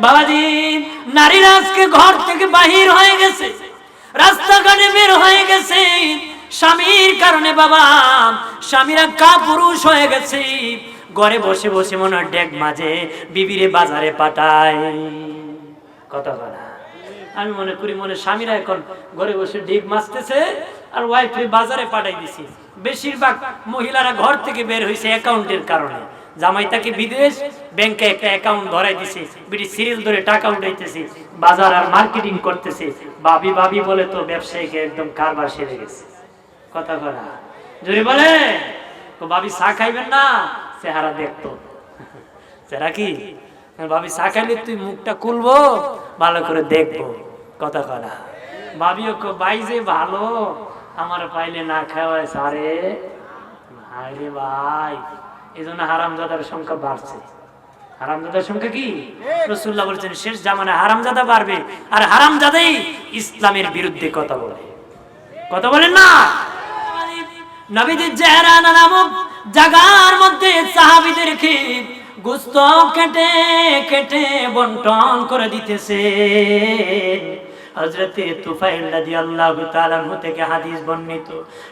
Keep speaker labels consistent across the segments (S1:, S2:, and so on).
S1: বাবাজি, নারীরা আজকে ঘর থেকে বাহির হয়ে গেছে, রাস্তাঘাটে বের হয়ে গেছে স্বামীর কারণে। বাবা, স্বামীরা কাপুরুষ হয়ে গেছে, ঘরে বসে বসে মনে হয় ডেক মাঝে বিবিরে বাজারে পাঠায়। কথা বলা, আমি মনে করি স্বামীরা এখন ঘরে বসে ডিগ মাছতেছে আর ওয়াইফে বাজারে পাঠাই দিছি। বেশিরভাগ মহিলারা ঘর থেকে বের হয়েছে অ্যাকাউন্টের কারণে। জামাই তাকে বিদেশ ব্যাংকে একটা অ্যাকাউন্ট ধরাই দিছে, বিডি সিরিয়াল ধরে টাকা উঠাইতেছে, বাজার আর মার্কেটিং করতেছে। ভাবি ভাবি বলে তো ব্যবসায়ীকে একদম কারবার সেরে গেছে। কথা বলা, জোরে বলে তো ভাবি চা খাইবেন না, চেহারা দেখতো চেহারা কি ভাবি চা খাইলে তুই মুখটা খুলবো ভালো করে দেখবো। কথা বলা, ভাবিও ভাই যে ভালো আমার পাইলে না খাওয়ায় সারে ভাই রে ভাই। এই জন্য হারামজাদার সংখ্যা বাড়ছে। হারামজাদার সংখ্যা কি? রাসূলুল্লাহ বলেছেন শেষ জামানায় হারামজাদা বাড়বে, আর হারামজাদাই ইসলামের বিরুদ্ধে কথা বলে। কথা বলেন না? নবীজির জিহরানা নামক জায়গার মধ্যে সাহাবীদেরকে গোশত কেটে কেটে বন্টন করে দিতেছে। হযরতে তুফাইল রাদিয়াল্লাহু তাআলা আনহু থেকে হাদিস বর্ণিত।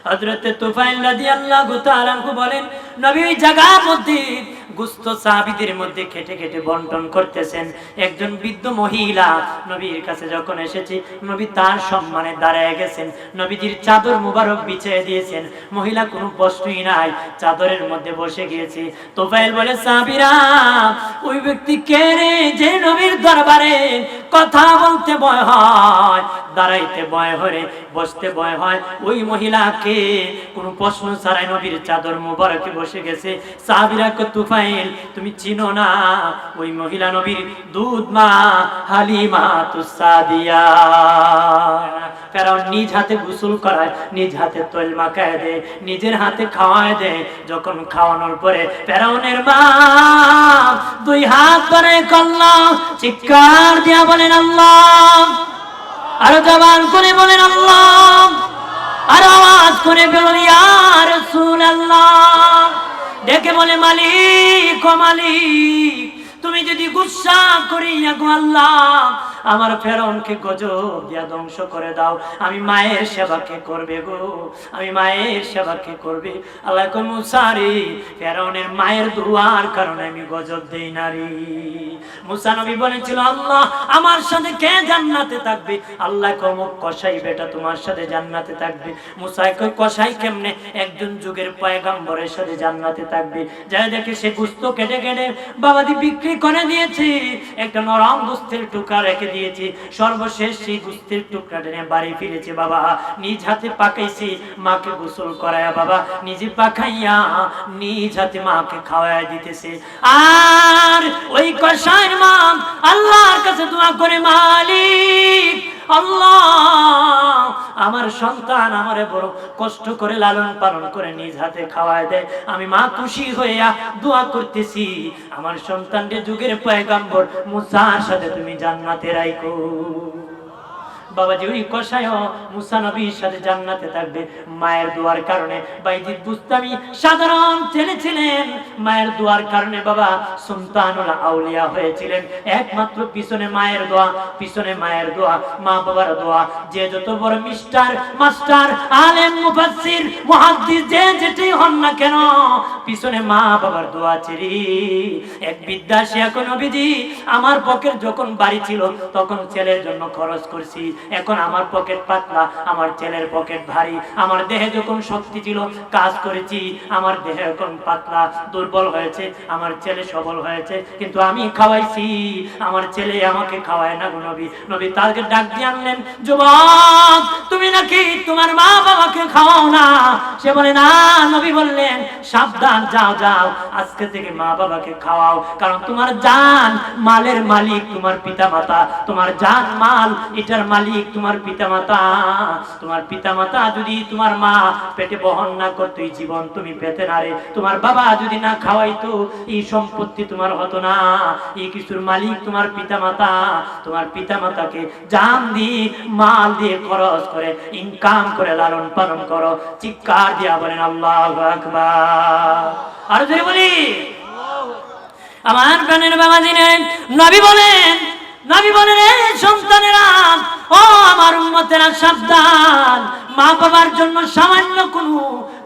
S1: হযরতে তুফাইল রাদিয়াল্লাহু তাআলা আনহু বলেন, নবী ওই জায়গার মধ্যে গোশত সাহাবীদের মধ্যে কেটে কেটে বন্টন করতেছেন। একজন বৃদ্ধ মহিলা নবীর কাছে যখন এসেছে, নবী তার সম্মানে দাঁড়ায় গেছেন, নবীজির চাদর মুবারক বিছিয়ে দিয়েছেন। মহিলা কোনো প্রশ্নই নাই, চাদরের মধ্যে বসে গিয়েছে। তুফাইল বলে, সাহাবীরা, ওই ব্যক্তি কে রে যে নবীর দরবারে কথা বলতে ভয় হয়, দাঁড়াইতে ভয় হয়, বসতে ভয় হয়, ওই মহিলাকে কোনো প্রশ্ন ছাড়াই নবীর চাদর মুবারকে বসে গেছে। সাহাবীরা কো, তুফাইল তুমি চিনো না? ওই মহিলা নবীর দুধ মা হালিমা তুসাদিয়া। ফেরাউন নিজ হাতে গোসল করায়, নিজ হাতে তৈল মাখায় দেয়, নিজের হাতে খাওয়ায় দেয়। যখন খাওয়ানোর পরে ফেরাউনের মা দুই হাত ধরে কল্লা চিৎকার দিয়া বলেন আল্লাহ, আর জবান করে বলেন আল্লাহ, আর আওয়াজ করে বলেন ইয়া রাসূলুল্লাহ। ডেকে বলে, মালিক ও মালিক, তুমি যদি গুসা করিয়া গো আল্লাহ আমার ফেরাউনকে গজব দিয়া ধ্বংস করে দাও, আমি মায়ের সেবা কে করবে গো? আমি মায়ের সেবা কে করবে? আল্লাহ কই, মুসা রে, ফেরাউনের মায়ের দুয়ার কারণে আমি গজব দেই না রে। মুসা নবী বলেছিল, আল্লাহ আমার সাথে কে জান্নাতে থাকবে? আল্লাহ কই, অমুক কসাই বেটা তোমার সাথে জান্নাতে থাকবে। মুসা কই, কসাই কেমনে? একজন যুগের পয়গম্বরের সাথে জান্নাতে থাকবে। যাই দেখে সে গোশত কেটে কেটে বাবাদি বিক্রি করে দিয়েছে, একটা নরম গোশতের টুকরা রেখে দিয়েছে। সর্বশেষ সেই গোশতের টুকরাটা নিয়ে বাড়ি ফিরেছে। বাবা নিজ হাতে পাকাইছে, মাকে গোসল করায়া বাবা নিজে পাকাইয়া নিজ হাতে মাকে খাওয়াইয়া দিতেছে। আর ওই কসাইয়ের মা আল্লাহর কাছে দোয়া করে, মালিক আল্লাহ, আমার সন্তান আমারে বড় কষ্ট করে লালন পালন করে নিজ হাতে খাওয়ায় দেয়, আমি মা খুশি হইয়া দোয়া করতেছি আমার সন্তানকে যুগের পয়গম্বর মুসার সাথে তুমি জান্নাতে রাখো। বাবাজি ওই কসাইও মুসা নবীর সাথে জান্নাতে থাকবে মায়ের দোয়ার কারণে। বাইজিদ বুস্তামি সাধারণ ছেলে ছিলেন, মায়ের দোয়ার কারণে বাবা সুলতানুল আউলিয়া হয়েছিলেন। একমাত্র পিছনে মায়ের দোয়া, পিছনে মায়ের দোয়া, মা বাবার দোয়া। যে যত বড় মিস্টার মাস্টার আলেম মুফাসসির মুহাদ্দিস যে যেটাই হন না কেন, পিছনে মা বাবার দোয়া ছিরি। এক বিদ্যাসী এখন নবীজি, আমার পকেট যখন বাড়ি ছিল তখন ছেলের জন্য খরচ করছি, এখন আমার পকেট পাতলা, আমার ছেলের পকেট ভারী। আমার দেহে যখন শক্তি ছিল কাজ করেছি, আমার দেহে এখন পাতলা দুর্বল হয়েছে, আমার ছেলে সবল হয়েছে, কিন্তু আমি খাওয়াইছি, আমার ছেলে আমাকে খাওয়ায় না গো নবী। নবী তাকে ডাক দিয়ে আনলেন, যুবক তুমি নাকি তোমার মা বাবাকে খাওয়াও না? সে বলে না। নবী বললেন, সাবধান, যাও যাও, আজকে থেকে মা বাবাকে খাওয়াও, কারণ তোমার জান মালের মালিক তোমার পিতা মাতা, তোমার জান মাল এটার মালিক তোমার পিতামাতা। তোমার পিতামাতা যদি তোমার মা পেটে বহন না করতো এই জীবন তুমি পেতে না রে। তোমার বাবা যদি না খাওয়াইতো এই সম্পত্তি তোমার হতো না। এই কিছুর মালিক তোমার পিতামাতা। তোমার পিতামাতাকে জান দিয়ে মাল দিয়ে খরচ করে ইনকাম করে লালন পালন করো। চিৎকার দিয়া বলেন আল্লাহু আকবার। আর যদি বলি আমার প্রাণের বাবা জিনে, নবী বলেন নবী বলেন, এই সন্তানেরা, ও আমার উম্মতেরা, সাবধান, মা বাবার জন্য সামান্য কোনো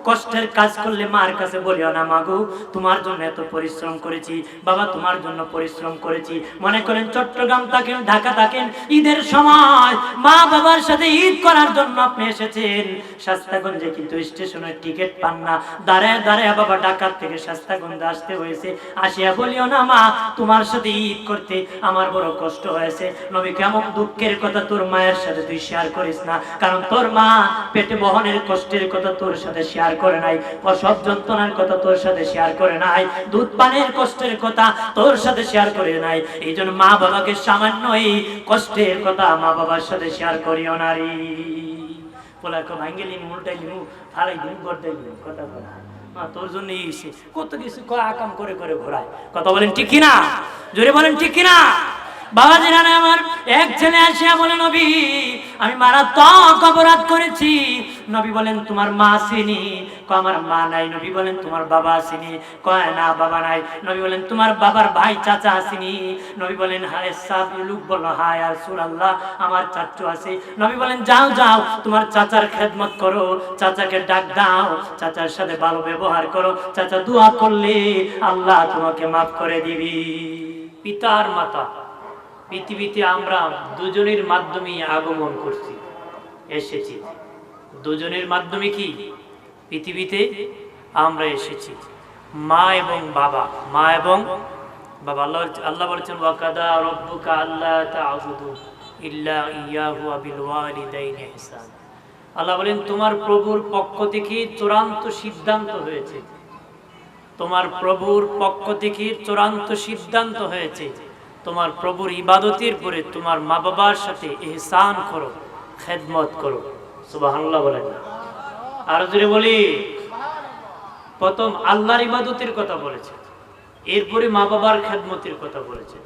S1: কষ্টের কাজ করলে মার কাছে বলিও না, মাগো তোমার জন্য এত পরিশ্রম করেছি, বাবা তোমার জন্য পরিশ্রম করেছি। মনে করেন চট্টগ্রাম থাকেন, ঢাকা থাকেন, ঈদের সময় মা বাবার সাথে ঈদ করার জন্য আপনি এসেছেন শাস্তাগঞ্জে, কিন্তু স্টেশনের টিকিট পান না, দাঁড়ায় দাঁড়ায় বাবা ঢাকা থেকে শাস্তাগঞ্জে আসতে হয়েছে। আসিয়া বলিও না, মা তোমার সাথে ঈদ করতে আমার বড় কষ্ট হয়েছে। নবী কেমন দুঃখের কথা তোর মায়ের সাথে তুই শেয়ার করিস না, কারণ তোর মা পেটে বহনের কষ্টের কথা তোর সাথে শেয়ার করে নাই, প্রসব যন্ত্রণার কথা তোর সাথে শেয়ার করে নাই, দুধ পানের কষ্টের কথা তোর সাথে শেয়ার করে নাই। এই জন্য মা বাবাকে সামান্য এই কষ্টের কথা মা বাবার সাথে শেয়ার করিও না রে। পোলাকে ভাঙ্গে লিমু, উল্টাই লিমু, ফালাই লিমু, গড়াই লিমু, কথা বলা মা তোর জন্য এসে কত কিছু আকাম করে করে ঘোরায়। কথা বলেন ঠিক কিনা? জোরে বলেন ঠিক কিনা? বাবা জিরানে আমার এক ছেলে আসিয়া বলে, নবী আমি মারাত্মক অপরাধ করেছি। নবী বলেন, তোমার মা আসেনি? কয় আমার মা নাই। নবী বলেন, তোমার বাবা আসেনি? কয় না, বাবা নাই। নবী বলেন, তোমার বাবার ভাই চাচা আসেনি? নবী বলেন, হায় সাব লোক বলল, হায় আর রাসূলুল্লাহ আমার চাচু আছে। নবী বলেন, যাও যাও তোমার চাচার খেদমত করো, চাচাকে ডাক দাও, চাচার সাথে ভালো ব্যবহার করো, চাচা দোয়া করলে আল্লাহ তোমাকে মাফ করে দিবি। পিতার মাতা পৃথিবীতে আমরা দুজনের মাধ্যমে আগমন করছি, এসেছি। দুজনের মাধ্যমে কি পৃথিবীতে আমরা এসেছি, মা এবং বাবা। মা এবং বাবা। আল্লাহ বলেছেন, ওয়াকাদা রাব্বুকা আল্লা তা'বুদু ইল্লা ইয়াহু ওয়া বিল ওয়ালিদাইনি ইহসান। আল্লাহ বলেন, তোমার প্রভুর পক্ষ থেকে চূড়ান্ত সিদ্ধান্ত হয়েছে, তোমার প্রভুর পক্ষ থেকে চূড়ান্ত সিদ্ধান্ত হয়েছে, তোমার প্রভুর ইবাদতের পরে তোমার মা বাবার সাথে ইহসান করো, খেদমত করো। সুবহানাল্লাহ বলেন। আর যদি বলি, প্রথম আল্লাহর ইবাদতের কথা বলেছে, এরপরে মা বাবার খেদমতের কথা বলেছে।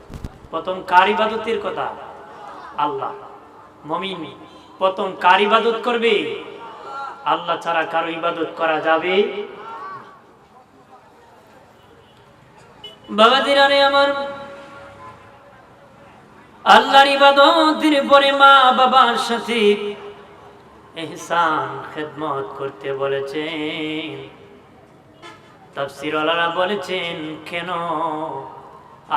S1: প্রথম কার ইবাদতের কথা? আল্লাহ। মুমিন প্রথম কার ইবাদত করবে? আল্লাহ ছাড়া কারো ইবাদত করা যাবে? বাবা দিরানে আমার, আল্লাহর ইবাদতের পরে মা বাবার সাথে ইহসান খেদমত করতে বলেছেন। তাফসীর ওয়ালারা বলেছেন, কেন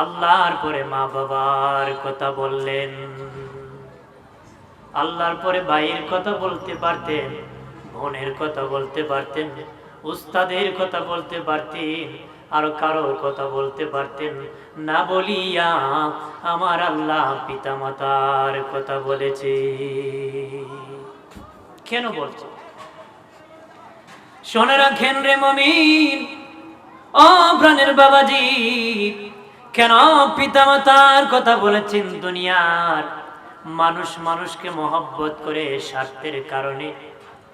S1: আল্লাহর পরে মা বাবার কথা বললেন? আল্লাহর পরে ভাইয়ের কথা বলতে পারতেন, বোনের কথা বলতে পারতেন, উস্তাদের কথা বলতে পারতেন, আর কারোর কথা বলতে পারতেন না, বলিয়া আমার আল্লাহ পিতা মাতার কথা বলেছে। কেন বলছে? শুনে রাখেন রে মুমিন, ও প্রাণের বাবাজি, কেন পিতা মাতার কথা বলেছেন? দুনিয়ার মানুষ মানুষকে মহব্বত করে স্বার্থের কারণে।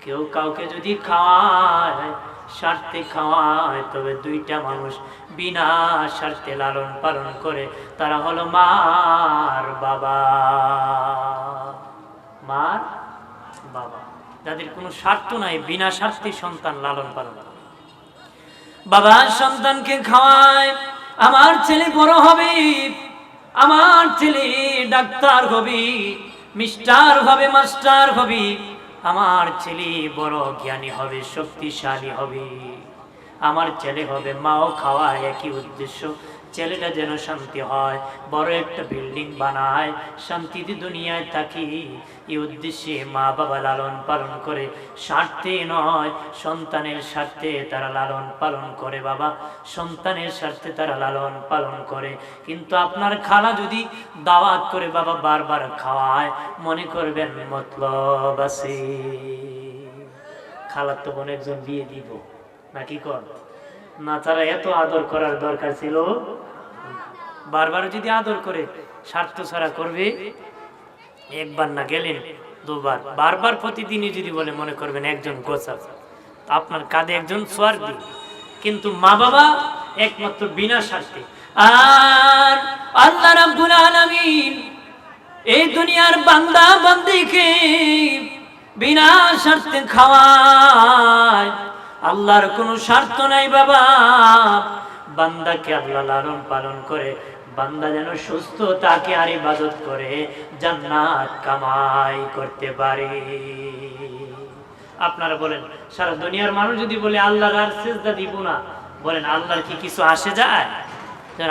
S1: কেউ কাউকে যদি খাওয়ায়, স্বার্থে খাওয়ায়, তবে দুইটা মানুষ বিনা স্বার্থে লালন পালন করে, তারা হলো মার বাবা। মার বাবা, যাদের কোনো স্বার্থ নাই, বিনা স্বার্থে সন্তান লালন পালন করে। বাবা সন্তানকে খাওয়ায়, আমার ছেলে বড় হবে, আমার ছেলে ডাক্তার হবে, মিস্টার হবে, মাস্টার হবে, আমার ছেলে বড় জ্ঞানী হবে, শক্তিশালী হবে, আমার ছেলে হবে। মাও খাওয়ায় একই উদ্দেশ্য, ছেলেটা যেন শান্তি হয়, বড় একটা বিল্ডিং বানায়, শান্তিতে দুনিয়ায় থাকি, এই উদ্দেশ্যে মা বাবা লালন পালন করে। স্বার্থে নয়, সন্তানের স্বার্থে তারা লালন পালন করে। বাবা সন্তানের স্বার্থে তারা লালন পালন করে। কিন্তু আপনার খালা যদি দাওয়াত করে বাবা বারবার খাওয়ায়, মনে করবেন মতলব আছে। খালার তো বোন একজন বিয়ে দিব নাকি কর না, তারা এত আদর করার দরকার ছিল? বারবার যদি আদর করে, স্বার্থ ছাড়া করবে, একবার না গেলেন দুবার, বারবার প্রতিদিনই যদি বলে, মনে করবেন একজন গোছা, আপনার কাঁধে একজন সোয়ার্দি। কিন্তু মা বাবা একমাত্র বিনা স্বার্থে। আর আল্লাহ রাব্বুল আলামিন এই দুনিয়ার বান্দা বান্দীকে বিনা স্বার্থে খাওয়ায়। আল্লাহর কোনো স্বার্থ নাই বাবা, বান্দাকে আল্লাহ লালন পালন করে, বান্দা যেন সুস্থ তাকে আর ইবাদত করে জান্নাত কামাই করতে পারে। আপনারা বলেন, সারা দুনিয়ার মানুষ যদি বলে আল্লাহর আর সিজদা দিব না, বলেন আল্লাহর কি কিছু আসে যায়?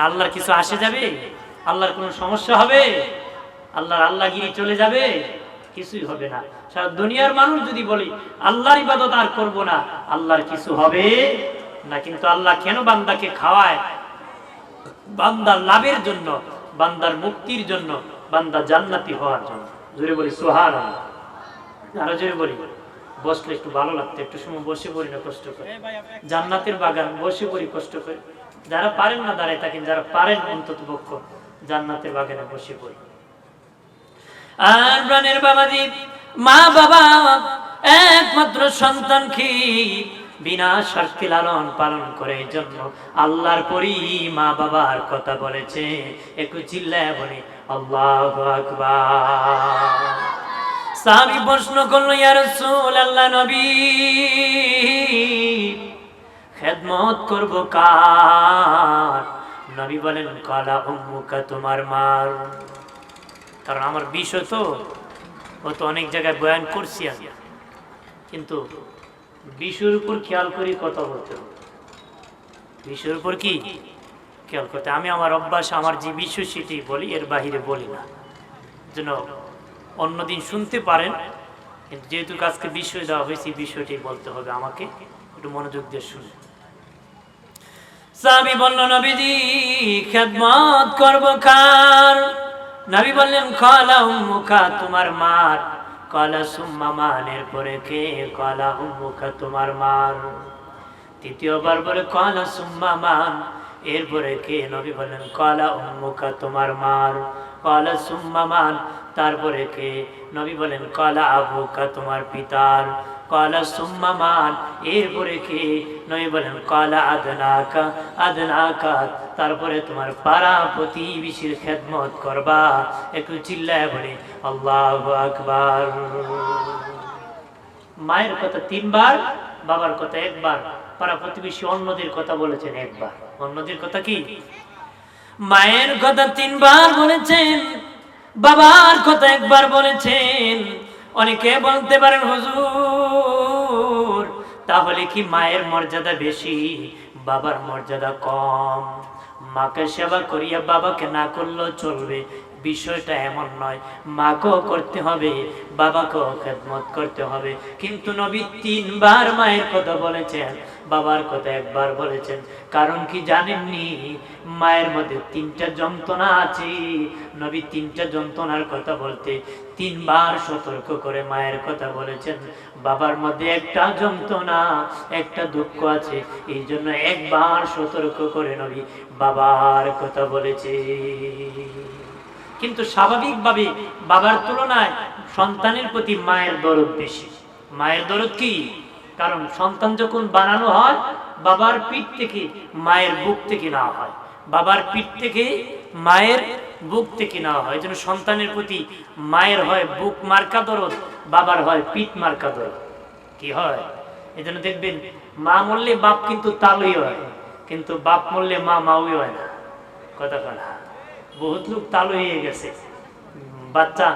S1: আল্লাহর কিছু আসে যাবে? আল্লাহর কোনো সমস্যা হবে? আল্লাহগিরি চলে যাবে? কিছুই হবে না। সারা দুনিয়ার মানুষ যদি বলি আল্লাহর ইবাদত আর করব না, আল্লাহর কিছু হবে না। কিন্তু আল্লাহ কেন বান্দাকে খাওয়ায়? বান্দার লাভের জন্য, বান্দার মুক্তির জন্য, বান্দা জান্নাতি হওয়ার জন্য। জোরে বলি সুবহানাল্লাহ। আরো জোরে বলি। বসলে একটু ভালো লাগতো, একটু সময় বসে পড়ি না কষ্ট করে। জান্নাতের বাগান বসে পড়ি কষ্ট করে। যারা পারেন না দাঁড়ায় থাকেন, যারা পারেন অন্তত পক্ষ জান্নাতের বাগানে বসে পড়ি। আর প্রাণের বাবাজি, মা বাবা একমাত্র সন্তানকে বিনা স্বার্থে লালন পালন করে, এই জন্য আল্লাহর পরই মা বাবার কথা বলেছে। একটু চিল্লায় বলে আল্লাহু আকবার। সাহাবী প্রশ্ন করলো, ইয়া রাসূলুল্লাহ, নবী খেদমত করব কার? নবী বলেন কালা উম্মুকা, তোমার মার। কারণ আমার বিষয় তো ও তো অনেক জায়গায় বয়ান করছি আমি, কিন্তু বিষয়ের উপর খেয়াল করি কথা বলতে হবে। বিষয়ের উপর কি খেয়াল করতে, আমি আমার অভ্যাস, আমার যে বিষয় সেটি বলি, এর বাহিরে বলি না, যেন অন্যদিন শুনতে পারেন। কিন্তু যেহেতু আজকে বিষয় দেওয়া হয়েছে, বিষয়টি বলতে হবে আমাকে, একটু মনোযোগ দিয়ে শুনে। সাহাবী বলল, নবীজি খেদমত করব কার? নবী বললেন কালা উম্মুকা, তোমার মার। কালা সুম্মা মান, এরপরে কে? কালা উম্মুকা, তোমার মার। তৃতীয়বার বলে কালা সুম্মা মান, এরপরে কে? নবী বললেন কালা উম্মুকা, তোমার মার। কালা সুম্মা মান, তারপরে কে? নবী বলেন কালা আবুকা, তোমার পিতার। কালা সুম্মা মান, এরপরে কে? নবী বলেন কালা আদনাকা, আদনাকা, তারপরে তোমার পাড়া প্রতিবেশীর খেদমত করবা। একটু চিল্লায় বলে আল্লাহু আকবার। মায়ের কথা 3 বার, বাবার কথা 1 বার, পাড়া প্রতিবেশী অন্যদের কথা বলেছেন 1 বার। অন্যদের কথা কি? মায়ের কথা 3 বার বলেছেন, বাবার কথা 1 বার বলেছেন। অনেকে বলতে পারেন হুজুর, তাহলে কি মায়ের মর্যাদা বেশি, বাবার মর্যাদা কম? মাকে সেবা করিয়া বাবাকে না করলেও চলবে, বিষয়টা এমন নয়। মাকেও করতে হবে, বাবাকেও খেদমত করতে হবে। কিন্তু নবী 3 বার মায়ের কথা বলেছেন, বাবার কথা 1 বার বলেছেন। কারণ কি জানেননি? মায়ের মধ্যে 3টা যন্ত্রণা আছে। নবী 3টা যন্ত্রণার কথা বলতে 3 বার সতর্ক করে মায়ের কথা বলেছেন। বাবার মধ্যে একটা যন্ত্রণা, একটা দুঃখ আছে, এই জন্য 1 বার সতর্ক করে নবী বাবার কথা বলেছে। কিন্তু স্বাভাবিকভাবে বাবার তুলনায় সন্তানের প্রতি মায়ের দরদ বেশি। মায়ের দরদ কি? কারণ সন্তান যখন বানানো হয়, বাবার পিঠ থেকে মায়ের বুক থেকে নেওয়া হয়, বাবার পিঠ থেকে মায়ের বুক থেকে নেওয়া হয়। এই জন্য সন্তানের প্রতি মায়ের হয় বুক মার্কা দরদ, বাবার হয় পিঠ মার্কা দরদ। কি হয়? এই জন্য দেখবেন মা মরলে বাপ কিন্তু তালুই হয়, কিন্তু বাপ মরলে মা মাউই হয় না। কথা কথা বহুত লোক তালু হয়ে গেছে, বাচ্চা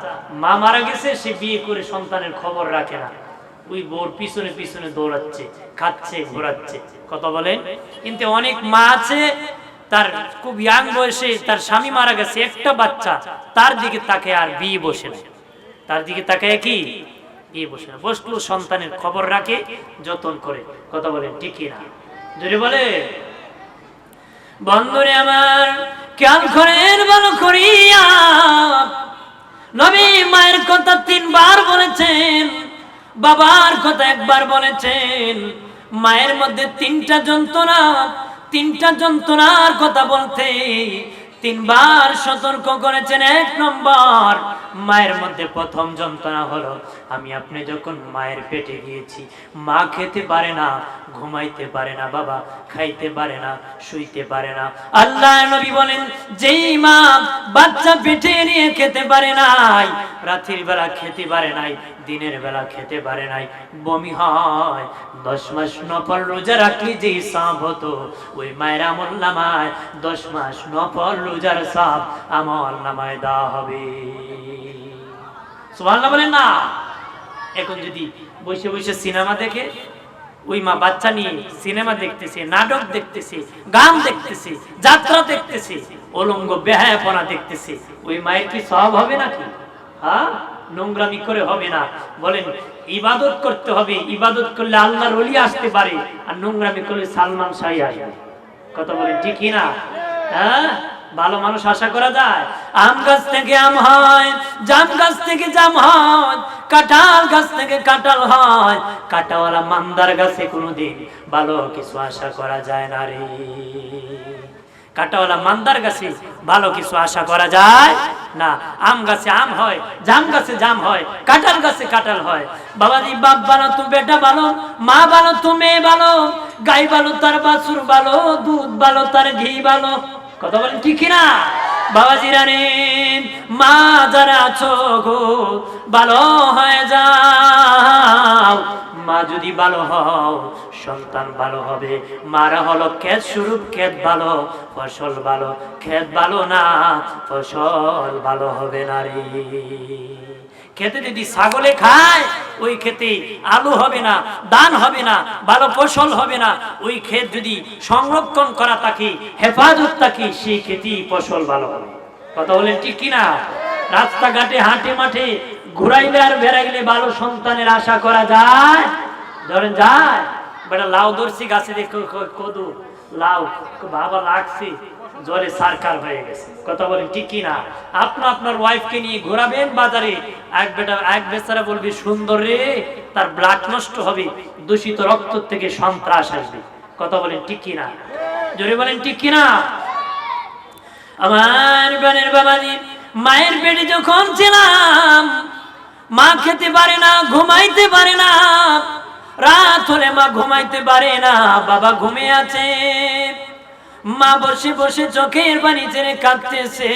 S1: মা মারা গেছে, সে বিয়ে করে সন্তানের খবর রাখে না, ওই বোর পিছনে পিছনে দৌড়াচ্ছে, খাচ্ছে, ঘোরাচ্ছে। কথা বলেন? কিন্তু অনেক মা আছে, তার খুব ইয়াং বয়সে তার স্বামী মারা গেছে, একটা বাচ্চা, তার দিকে তাকে আর বিয়ে বসে না, তার দিকে তাকায় কি বিয়ে বসে না, বসলো সন্তানের খবর রাখে, যতন করে। কথা বলেন ঠিক কি না? যদি বলে বন্ধুরে আমার খেয়াল করেন ভালো করিয়া, নবী মায়ের কথা 3 বার বলেছেন, বাবার কথা 1 বার বলেছেন। মায়ের মধ্যে 3টা যন্ত্রণা, 3টা যন্ত্রণার কথা বলতে 3 বার সতর্ক করেছেন। 1 নম্বর মায়ের মধ্যে প্রথম যন্ত্রণা হলো আমি আপনি যখন মায়ের পেটে গিয়েছি, মা খেতে পারে না, ঘুমাইতে পারে না, বাবা খাইতে পারে না, শুইতে পারে না। আল্লাহ নবী বলেন, যেই মা বাচ্চা পেটে নিয়ে খেতে পারে নাই, রাতের বেলা খেতে পারে নাই, দিনের বেলা খেতে পারে নাই, বমি হয়, 10 মাস নফল রোজা রাখলে যেই সওয়াব হতো, ওই মায়ের আমল নামায় 10 মাস নফল রোজার সওয়াব আমল নামায় দেওয়া হবে। সুবহানাল্লাহ বলেন না? এখন যদি বসে বসে সিনেমা দেখে, ওই মা বাচ্চা নিয়ে সিনেমা দেখতেছে, নাটক দেখতেছে, গান দেখতেছে, যাত্রা দেখতেছে, উলঙ্গ বেহায়াপনা দেখতেছে, ওই মায়ের কি সওয়াব হবে নাকি? হ্যাঁ, নোংরামি করে হবে না। বলেন ইবাদত করতে হবে, ইবাদত করলে আল্লাহর ওলি আসতে পারে, আর নোংরামি করলে সালমান শাহ আসবে। কথা বলেন ঠিক কি না? হ্যাঁ, ভালো মানুষ আশা করা যায়? আম গাছ থেকে আম হয়, জাম গাছ থেকে জাম হয়, কাঁঠাল গাছ থেকে কাঁঠাল হয়, কাঁটাওয়ালা মান্দার গাছে কোনোদিন ভালো কিছু আশা করা যায় না রে। কাঁটাওয়ালা মান্দার গাছে ভালো কিছু আশা করা যায় না। আম গাছে আম হয়, জাম গাছে জাম হয়, কাঁঠাল গাছে কাঁঠাল হয়। বাবাজি, বাপ ভালো তো বেটা ভালো, মা ভালো তো মেয়ে ভালো, গাই ভালো তার বাছুর ভালো, দুধ ভালো তার ঘি ভালো। কথা বলেন ঠিক কিনা? বাবাজিরা রে, মা যারা আছো গো, ভালো হয়ে যাও। মা যদি ভালো হও, সন্তান ভালো হবে। মারা হলো ক্ষেত স্বরূপ, ক্ষেত ভালো ফসল ভালো, ক্ষেত ভালো না ফসল ভালো হবে না রে। খেতে যদি ছাগলে খায়, ওই খেতে আলু হবে না, ধান হবে না, ভালো ফসল হবে না। ওই ক্ষেত যদি সংরক্ষণ করা থাকে, হেফাজত থাকে, সেই খেতেই ফসল ভালো হবে। কথা বলেন ঠিক কিনা? রাস্তাঘাটে হাটে মাঠে ঘুরাইলে আর বেড়াইলে ভালো সন্তানের আশা করা যায়? ধরেন যায়, বেটা লাউ ধরছি গাছে, দেখো কদু লাউ, বাবা লাগছে, জলে সারকার হয়ে গেছে। কথা বলেন ঠিক কিনা? আপনার ওয়াইফকে নিয়ে ঘোরাবেন বাজারে, এক বেচারা বলবে সুন্দর রে, তার ব্লাড নষ্ট হবে, দূষিত রক্ত থেকে সন্ত্রাস আসবে। কথা বলেন ঠিক কিনা? জোরে বলেন ঠিক কিনা? আমার বোনের বাবাজি, মায়ের পেটে যখন ছিলাম, মা খেতে পারে না, ঘুমাইতে পারে না, রাত হলে মা ঘুমাইতে পারে না, বাবা ঘুমিয়ে আছে, মা বসে বসে চোখের পানি ছেড়ে কাঁদতেছে।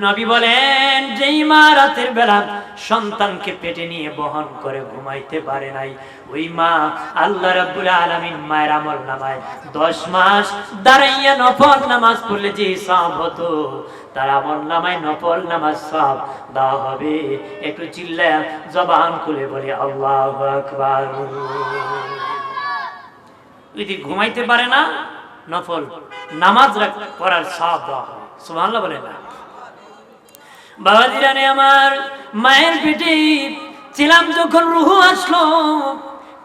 S1: নবী বলেন, যেই মা রাতের বেলা সন্তানকে পেটে নিয়ে বহন করে ঘুমাইতে পারে নাই, ওই মা আল্লাহ রাব্বুল আলামিন মায়ের আমল নামায় 10 মাস দাঁড়াইয়া নফল নামাজ পড়লে যে সওয়াব হতো, তার আমল নামায় নফল নামাজ সওয়াব দেওয়া হবে। একটু চিল্লায়া জবান খুলে বলি আল্লাহু আকবার। যদি ঘুমাইতে পারে না, নফল নামাজ পড়ার সওয়াব দেওয়া হবে। সুবহানাল্লাহ বলেন না? বাবাজিরা রে, আমার মায়ের পেটে ছিলাম যখন রূহ আসলো,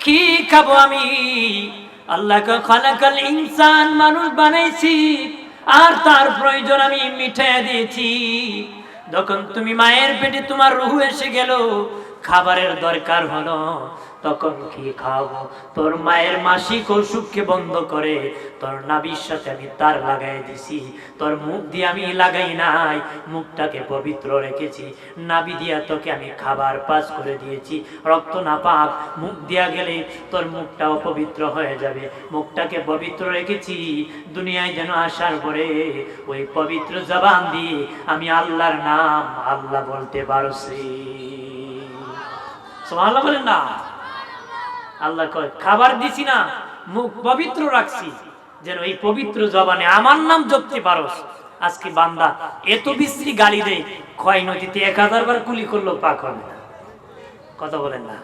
S1: কি খাবো আমি? আল্লাহ খালাকাল ইনসান, মানুষ বানাইছি, আর তার প্রয়োজন আমি মিটাইয়া দিয়েছি। যখন তুমি মায়ের পেটে তোমার রূহ এসে গেল, খাবারের দরকার হলো, তখন কি খাবো? তোর মায়ের মাসিক অসুখকে বন্ধ করে তোর নাভির সাথে আমি তার লাগাই দিছি। তোর মুখ দিয়ে আমি লাগাই নাই, মুখটাকে পবিত্র রেখেছি। নাভি দিয়া তোকে আমি খাবার পাস করে দিয়েছি। রক্ত না পাক, মুখ দিয়া গেলে তোর মুখটাও পবিত্র হয়ে যাবে। মুখটাকে পবিত্র রেখেছি, দুনিয়ায় যেন আসার পরে ওই পবিত্র জবান দিয়ে আমি আল্লাহর নাম আল্লাহ বলতে পারছি। সুবহানাল্লাহ বলেন না? আল্লাহ কয়, খাবার দিছি না, মুখ পবিত্র রাখছি, যেন এই পবিত্র জবানে আমার নাম জপতে পারোস। আজকে বান্দা এত বিশ্রী গালি দেয়, খয় নদীতে 1000 বার কুলি করলো পাক হবে না। কথা বলেন না?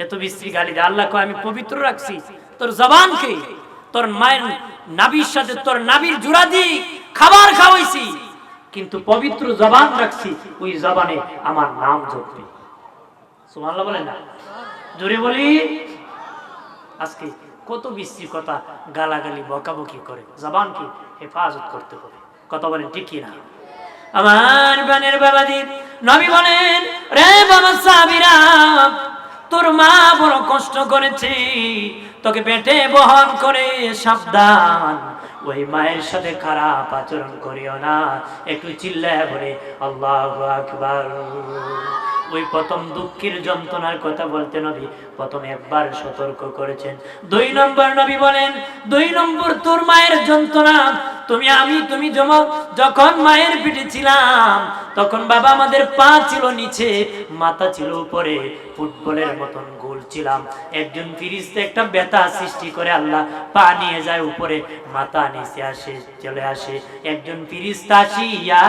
S1: এত বিশ্রী গালি দেয়। আল্লাহ কয়, আমি পবিত্র রাখছি তোর জবানকে, তোর মায়ের নাভির সাথে তোর নাভির জোড়া দিয়ে খাবার খাওয়াইছি, কিন্তু পবিত্র জবান রাখছি, ওই জবানে আমার নাম জপবে। সুবহানাল্লাহ বলেন না? জোরে বলি। আজকে কত বিশ্রী কথা, গালাগালি বকাবকি করে, জবানকে হেফাজত করতে হবে। কথা বলেন ঠিক কি না? আমার বানের বাবাজি, নবী বলেন, রে বাবা সাহাবীরা, তোর মা বড় কষ্ট করেছে, তোকে পেটে বহন করে, সাবধান ওই মায়ের সাথে খারাপ আচরণ করিও না। একটু চিল্লায় বলে আল্লাহু আকবার। ওই প্রথম দুঃখের যন্ত্রণার কথা বলতে নবী প্রথম একবার সতর্ক করেছেন। 2 নম্বর নবী বলেন, 2 নম্বর তোর মায়ের যন্ত্রণা। তুমি যখন মায়ের পেটে ছিলাম তখন বাবা আমাদের পা ছিল নিচে, মাথা ছিল উপরে, ফুটবলের মতন গোল ছিলাম। একজন ফেরেশতা একটা ব্যথা সৃষ্টি করে আল্লাহ পা নিয়ে যায় উপরে, মাথা নিচে আসে চলে আসে। একজন ফেরেশতা আসিয়া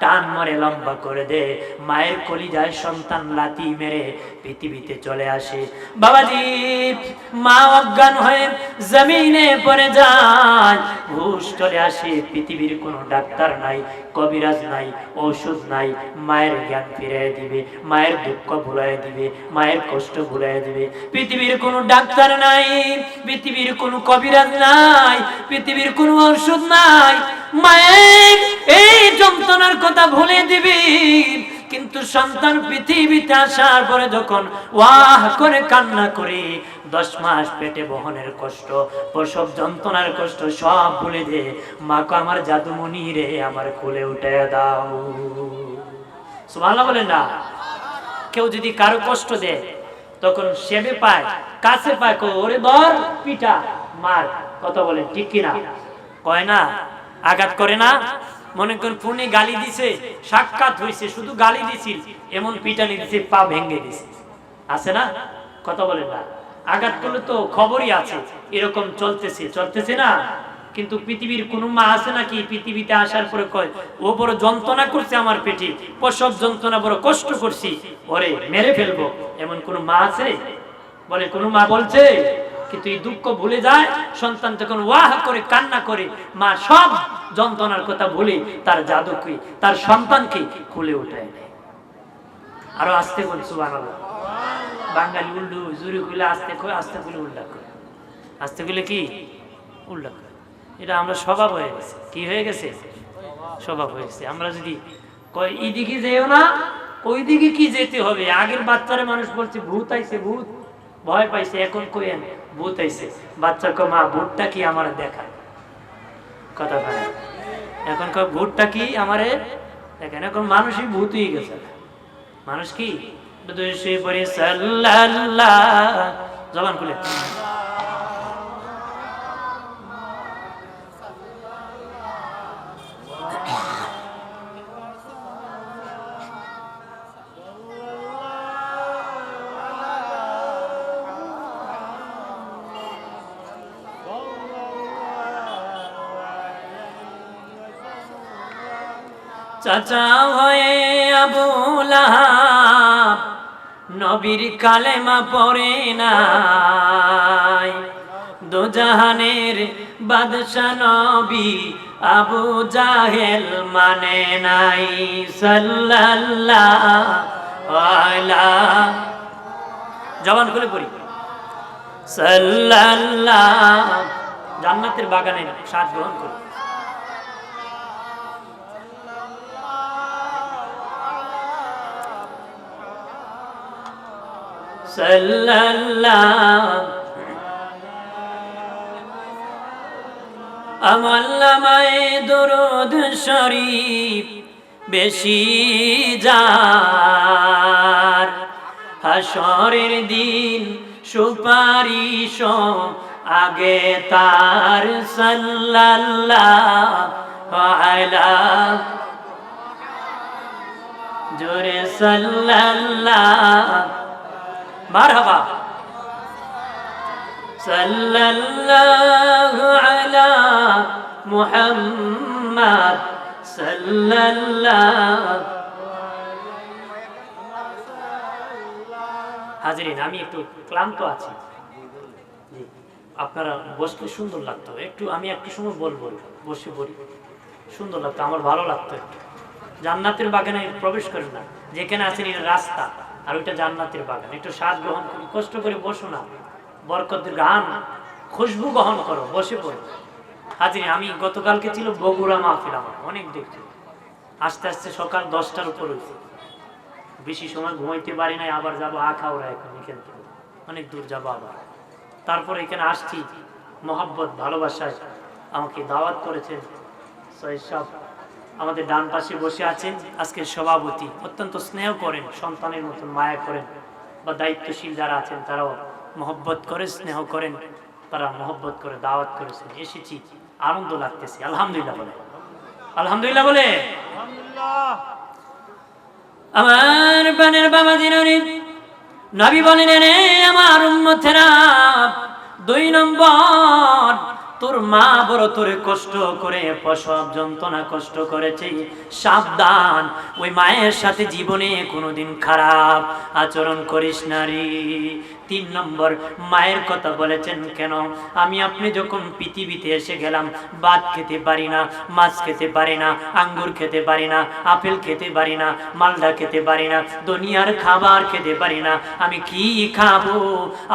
S1: টান মারে লম্বা করে দে, মায়ের কলিজায় সন্তান লাথি মেরে পৃথিবীতে চলে আসে। বাবাজি মা অজ্ঞান হয়ে জমিনে পড়ে যায়, হুশ চলে আসে। পৃথিবীর কোনো ডাক্তার নাই, কবিরাজ নাই, ঔষধ নাই, মায়ের জ্ঞান ফিরিয়ে দিবে, মায়ের দুঃখ ভুলাইয়া দিবে, মায়ের কষ্ট ভুলাইয়া দিবে। পৃথিবীর কোনো ডাক্তার নাই, পৃথিবীর কোনো কবিরাজ নাই, পৃথিবীর কোনো ঔষধ নাই, মায়ের এই যন্ত্রণার কথা ভুলে দিবি। কিন্তু সন্তান পৃথিবীতে আসার পরে যখন ওয়াহ করে কান্না করে 10 মাস পেটে বহনের কষ্ট, প্রসব যন্ত্রণার কষ্ট সব ভুলে দে, মাকে আমার জাদুমণি রে আমার কোলে উঠাইয়া দাও। সুবহানাল্লাহ বলেন না? কেউ যদি কারো কষ্ট দেয় তখন সেবে পায়, কাছে পায়, ওরে ধর পিটা মার, কথা বলেন ঠিক কিনা? কয় না? আঘাত করে না? মনে করেন ফোনে গালি দিছে, সাক্ষাৎ হয়েছে, শুধু গালি দিছিল, এমন পিটানি দিছে পা ভেঙে দিছে, আছে না? কথা বলেন না? আঘাত করলে তো খবরই আছে, এরকম চলতেছে না? কিন্তু পৃথিবীর কোন মা আছে নাকি পৃথিবীতে আসার পরে কয় ও বড় যন্ত্রণা করছে আমার পেটে, প্রসব যন্ত্রণা বড় কষ্ট করছি, ওরে মেরে ফেলবো, এমন কোন মা আছে? বলে কোন মা বলছে? কিন্তু এই দুঃখ ভুলে যায় সন্তান যখন ওয়াহ করে কান্না করে, মা সব যন্ত্রণার কথা ভুলে তার জাদুকে, তার সন্তানকে খুলে উঠায় দেয়। আরো আস্তে বলি সুবহানাল্লাহ। বাঙালি উল্লু জুরি খুলে আস্তে খুলে উল্লাখ করে, আস্তে খুলে কি উল্লাখ করে। এটা আমরা স্বভাব হয়ে গেছে। কি হয়ে গেছে? স্বভাব হয়ে গেছে। আমরা যদি কই এইদিকে যেও না, ওই দিকে কি যেতে হবে? আগের বাচ্চারা মানুষ বলছে ভূত আইছে, ভূত ভয় পাইছে, এখন কইেন ভূত আইছে, বাচ্চা কো মা ভূতটা কি আমার দেখা, কথা বলে এখন কয় ভূতটা কি আমারে দেখেন। এখন মানুষই ভূত হয়ে গেছে। মানুষ কি জবান খুলে চাচা হয়ে আবু লাহাব নবীর কালেমা পড়ে নাই, দোজাহানের বাদশা নবী আবু জাহেল মানে নাই। সাল্লাল্লাহু আলাইহি জবান খুলে পড়ি সাল্লাল্লাহু, জান্নাতের বাগানে স্বাদ গ্রহণ করি। আমার নামায়ে দরুদ শরীফ বেশি যার, হাসরের দিন সুপারিশ আগে তার। সাল্লাল্লাহু আলাইহি জোরে সাল্লাল্লাহু মারহাবা। সাল্লাল্লাহু আলা মুহাম্মাদ সাল্লাল্লাহু। হাজিরিন, আমি একটু ক্লান্ত আছি, আপনারা বসলে সুন্দর লাগতো একটু, আমি একটু সময় বলবো, বসে বলি সুন্দর লাগতো, আমার ভালো লাগতো একটু। জান্নাতের বাগানে প্রবেশ করেন না, যেখানে আছেন এটা রাস্তা আর ওইটা জান্নাতের বাগান, একটু স্বাদ গ্রহণ করি, কষ্ট করে বসো না, বরকতের গান খুশবু গ্রহণ করো, বসে পড়ো। হাজির, আমি গতকালকে ছিল বগুড়া মাহফিল, আমার অনেক দেখছি, আস্তে আস্তে সকাল 10টার উপর হয়েছে, বেশি সময় ঘুমাইতে পারি নাই, আবার যাবো আখাউড়া, এখন এখান থেকে অনেক দূর যাবো, আবার তারপর এখানে আসছি মহব্বত ভালোবাসায় আমাকে দাওয়াত করেছেন। সব আমাদের ডান পাশে বসে আছেন আজকের সভাপতি, অত্যন্ত স্নেহ করেন, সন্তানের মতন মায়া করেন, বা দায়িত্বশীল যারা আছেন তারাও মহব্বত করে স্নেহ করেন, তারা মহব্বত করে দাওয়াত করেছেন। এসেছি, আনন্দ লাগতেছে। আলহামদুলিল্লাহ বলে, আলহামদুলিল্লাহ বলে। আমার বানের বাবা দিনারি নবী বলেন, রে আমার উম্মতেরা, 2 নম্বর, তোর মা বড় তোরে কষ্ট করে প্রসব যন্ত্রণা কষ্ট করেছে, সাবধান, ওই মায়ের সাথে জীবনে কোনোদিন খারাপ আচরণ করিস না রে। 3 নম্বর, মায়ের কথা বলেছেন কেন? আমি আপনি যখন পৃথিবীতে এসে গেলাম, ভাত খেতে পারি না, মাছ খেতে পারি না, আঙ্গুর খেতে পারি না, আপেল খেতে পারি না, মালদা খেতে পারি না, দুনিয়ার খাবার খেতে পারি না, আমি কি খাবো?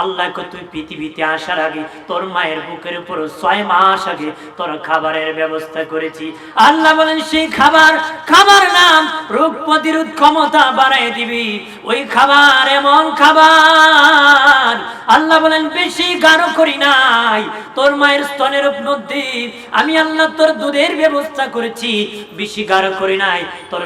S1: আল্লাহকে তুই পৃথিবীতে আসার আগে তোর মায়ের বুকের উপর 6 মাস আগে তোর খাবারের ব্যবস্থা করেছি। আল্লাহ বলেন, সেই খাবার নাম রোগ প্রতিরোধ ক্ষমতা বাড়াই দিবি। ওই খাবার এমন খাবার, আল্লাহ বলেন, বেশি গাঢ় করি নাই, তোর মায়ের স্তনের মধ্যে আমি আল্লাহ তোর দুধের ব্যবস্থা করেছি, বেশি গাঢ় করি নাই, তোর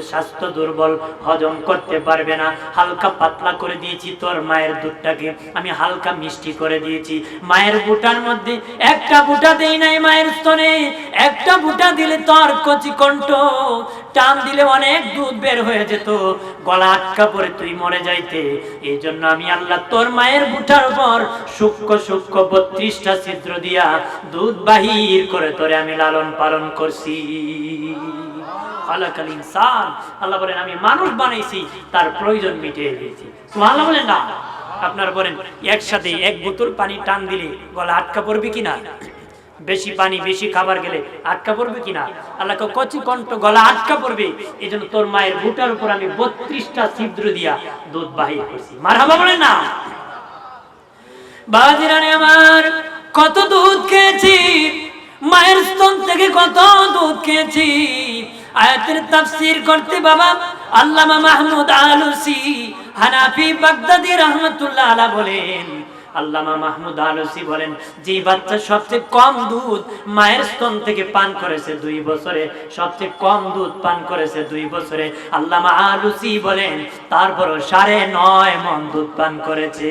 S1: স্বাস্থ্য দুর্বল, হজম করতে পারবে না, হালকা পাতলা করে দিয়েছি। তোর মায়ের দুধটাকে আমি হালকা মিষ্টি করে দিয়েছি। মায়ের বুটার মধ্যে একটা বুটা দেই নাই, মায়ের স্তনে একটা বুটা দিলে তোর কচি কণ্ঠ টান দিলে অনেক দুধ বের হয়ে যেত, গলা আটকা পড়ে তুই মরে যাইতে। এই জন্য আমি আল্লাহ তোর মায়ের বুটার উপর সূক্ষ্ম সূক্ষ্ম 32টা ছিদ্র দিয়া দুধ বাহির করে তোরে আমি লালন পালন করছি। খালাকাল ইনসান, আল্লাহ বলেন, আমি মানুষ বানাইছি, তার প্রয়োজন মিটিয়ে দিয়েছি। সুবহানাল্লাহ বলেন না? আপনারা বলেন, একসাথে 1 বোতল পানি টান দিলে গলা আটকা পড়বে কিনা? বেশি পানি বেশি খাবার গেলে আটকা পড়বে কিনা? আল্লাহ কচি কণ্ঠ গলা আটকা পড়বে, এই জন্য তোর মায়ের বুটার উপর আমি 32টা ছিদ্র দিয়া দুধ বাহির করছি। মারহাবা বলেন না? বাজিরানে আমার, কত দুধ খেয়েছি মায়ের স্তন থেকে, কত দুধ খেয়েছি। আয়াতের তাফসীর করতে বাবা আল্লামা মাহমুদ আলুসি হানাফি বাগদাদি রাহমাতুল্লাহ আলাইহি বলেন, আল্লামা মাহমুদ আলুসি বলেন, যে বাচ্চা সবচেয়ে কম দুধ মায়ের স্তন থেকে পান করেছে 2 বছরে, সবচেয়ে কম দুধ পান করেছে 2 বছরে, আল্লামা আলুসি বলেন তারপর 9.5 মণ দুধ পান করেছে।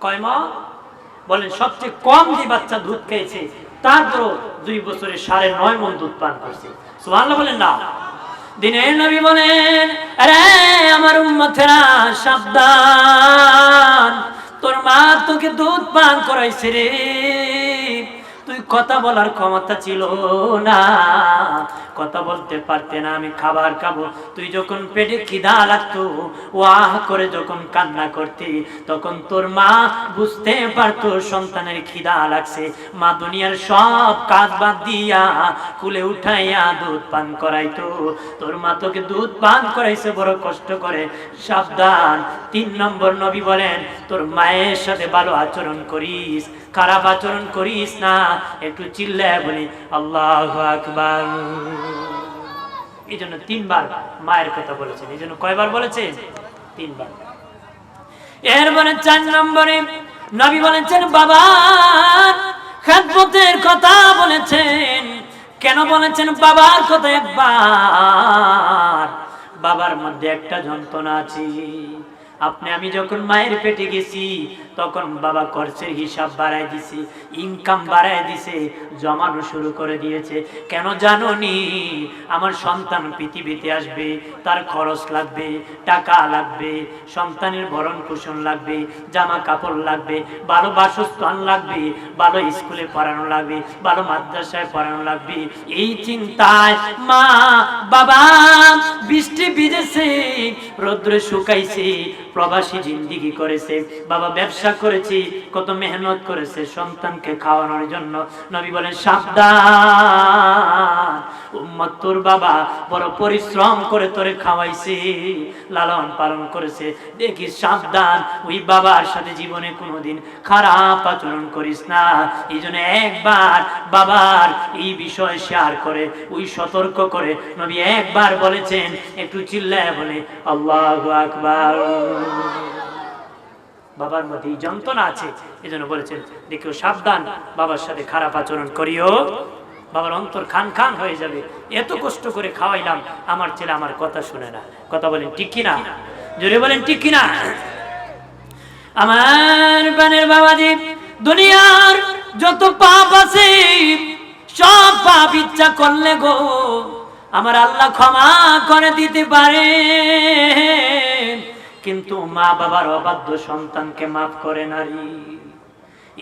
S1: কয় মণ? বলেন, সবচেয়ে কম যে বাচ্চা দুধ খেয়েছে তারপর 2 বছরে 9.5 মণ দুধ পান করছে। সুবহানাল্লাহ বলেন না? দিনের নবী বলেন, আরে আমার উম্মতেরা সাবধান, তোর মা তোকে দুধ পান করাইছে রে, তুই কথা বলার ক্ষমতা ছিল না, কথা বলতে পারতে না, আমি খাবার খাবো, তুই যখন পেটে খিদা লাগতো ওয়াহ করে যখন কান্না করতি, তখন তোর মা বুঝতে পারতো সন্তানের খিদা লাগছে, মা দুনিয়ার সব কাজ বাদ দিয়া কুলে উঠাইয়া দুধ পান করাইতো। তোর মা তোকে দুধ পান করাইছে বড় কষ্ট করে। সাবধান। 3 নম্বর নবী বলেন, তোর মায়ের সাথে ভালো আচরণ করিস, খারাপ আচরণ করিস না। একটু চিল্লায় বলি আল্লাহু আকবার। এই জন্য 3 বার মায়ের কথা বলেছেন। এই জন্য কয়বার বলেছেন? 3 বার। এরপরে 4 নম্বরে নবী বলেছেন বাবার খেদমতের কথা বলেছেন। কেন বলেছেন বাবার কথা? একবার বাবার মধ্যে একটা যন্ত্রণা আছে। আপনি আমি যখন মায়ের পেটে গেছি তখন বাবা খরচের হিসাব বাড়ায় দিছে, ইনকাম বাড়ায় দিছে, জমানো শুরু করে দিয়েছে। কেন জানোনি? আমার সন্তান পৃথিবীতে আসবে, তার খরচ লাগবে, টাকা লাগবে, সন্তানের ভরণ পোষণ লাগবে, জামা কাপড় লাগবে, ভালো বাসস্থান লাগবে, ভালো স্কুলে পড়ানো লাগবে, ভালো মাদ্রাসায় পড়ানো লাগবে। এই চিন্তায় মা বাবা বৃষ্টি ভিজেছে, রোদ্রে শুকাইছে, প্রবাসী জিন্দিগি করেছে, বাবা ব্যবসা করেছে, কত মেহনত করেছে সন্তানকে খাওয়ানোর জন্য। নবী বলেন সাবধান, উম্মত তোর বাবা বড় পরিশ্রম করে তোরে খাওয়াইছে, লালন পালন করেছে, দেখিস সাবধান, ওই বাবার সাথে জীবনে কোনোদিন খারাপ আচরণ করিস না। এই জন্য একবার বাবার এই বিষয় শেয়ার করে, ওই সতর্ক করে নবী একবার বলেছেন, একটু চিল্লায় বলে আল্লাহু আকবার। বাবার মধ্যে এই যন্ত্রণা আছে। এজন্য বলেছেন দেখিও সাবধান, বাবার সাথে খারাপ আচরণ করিও, বাবার অন্তর খান খান হয়ে যাবে। এত কষ্ট করে খাওয়াইলাম, আমার ছেলে আমার কথা শুনে না। কথা বলেন ঠিক কিনা? জোরে বলেন ঠিক কিনা? আমার বানের বাবাজি, দুনিয়ার যত পাপ আছে সব পাপ ইচ্ছা করলে গো আমার আল্লাহ ক্ষমা করে দিতে পারে, কিন্তু মা বাবার অবাধ্য সন্তানকে মাফ করে নারী।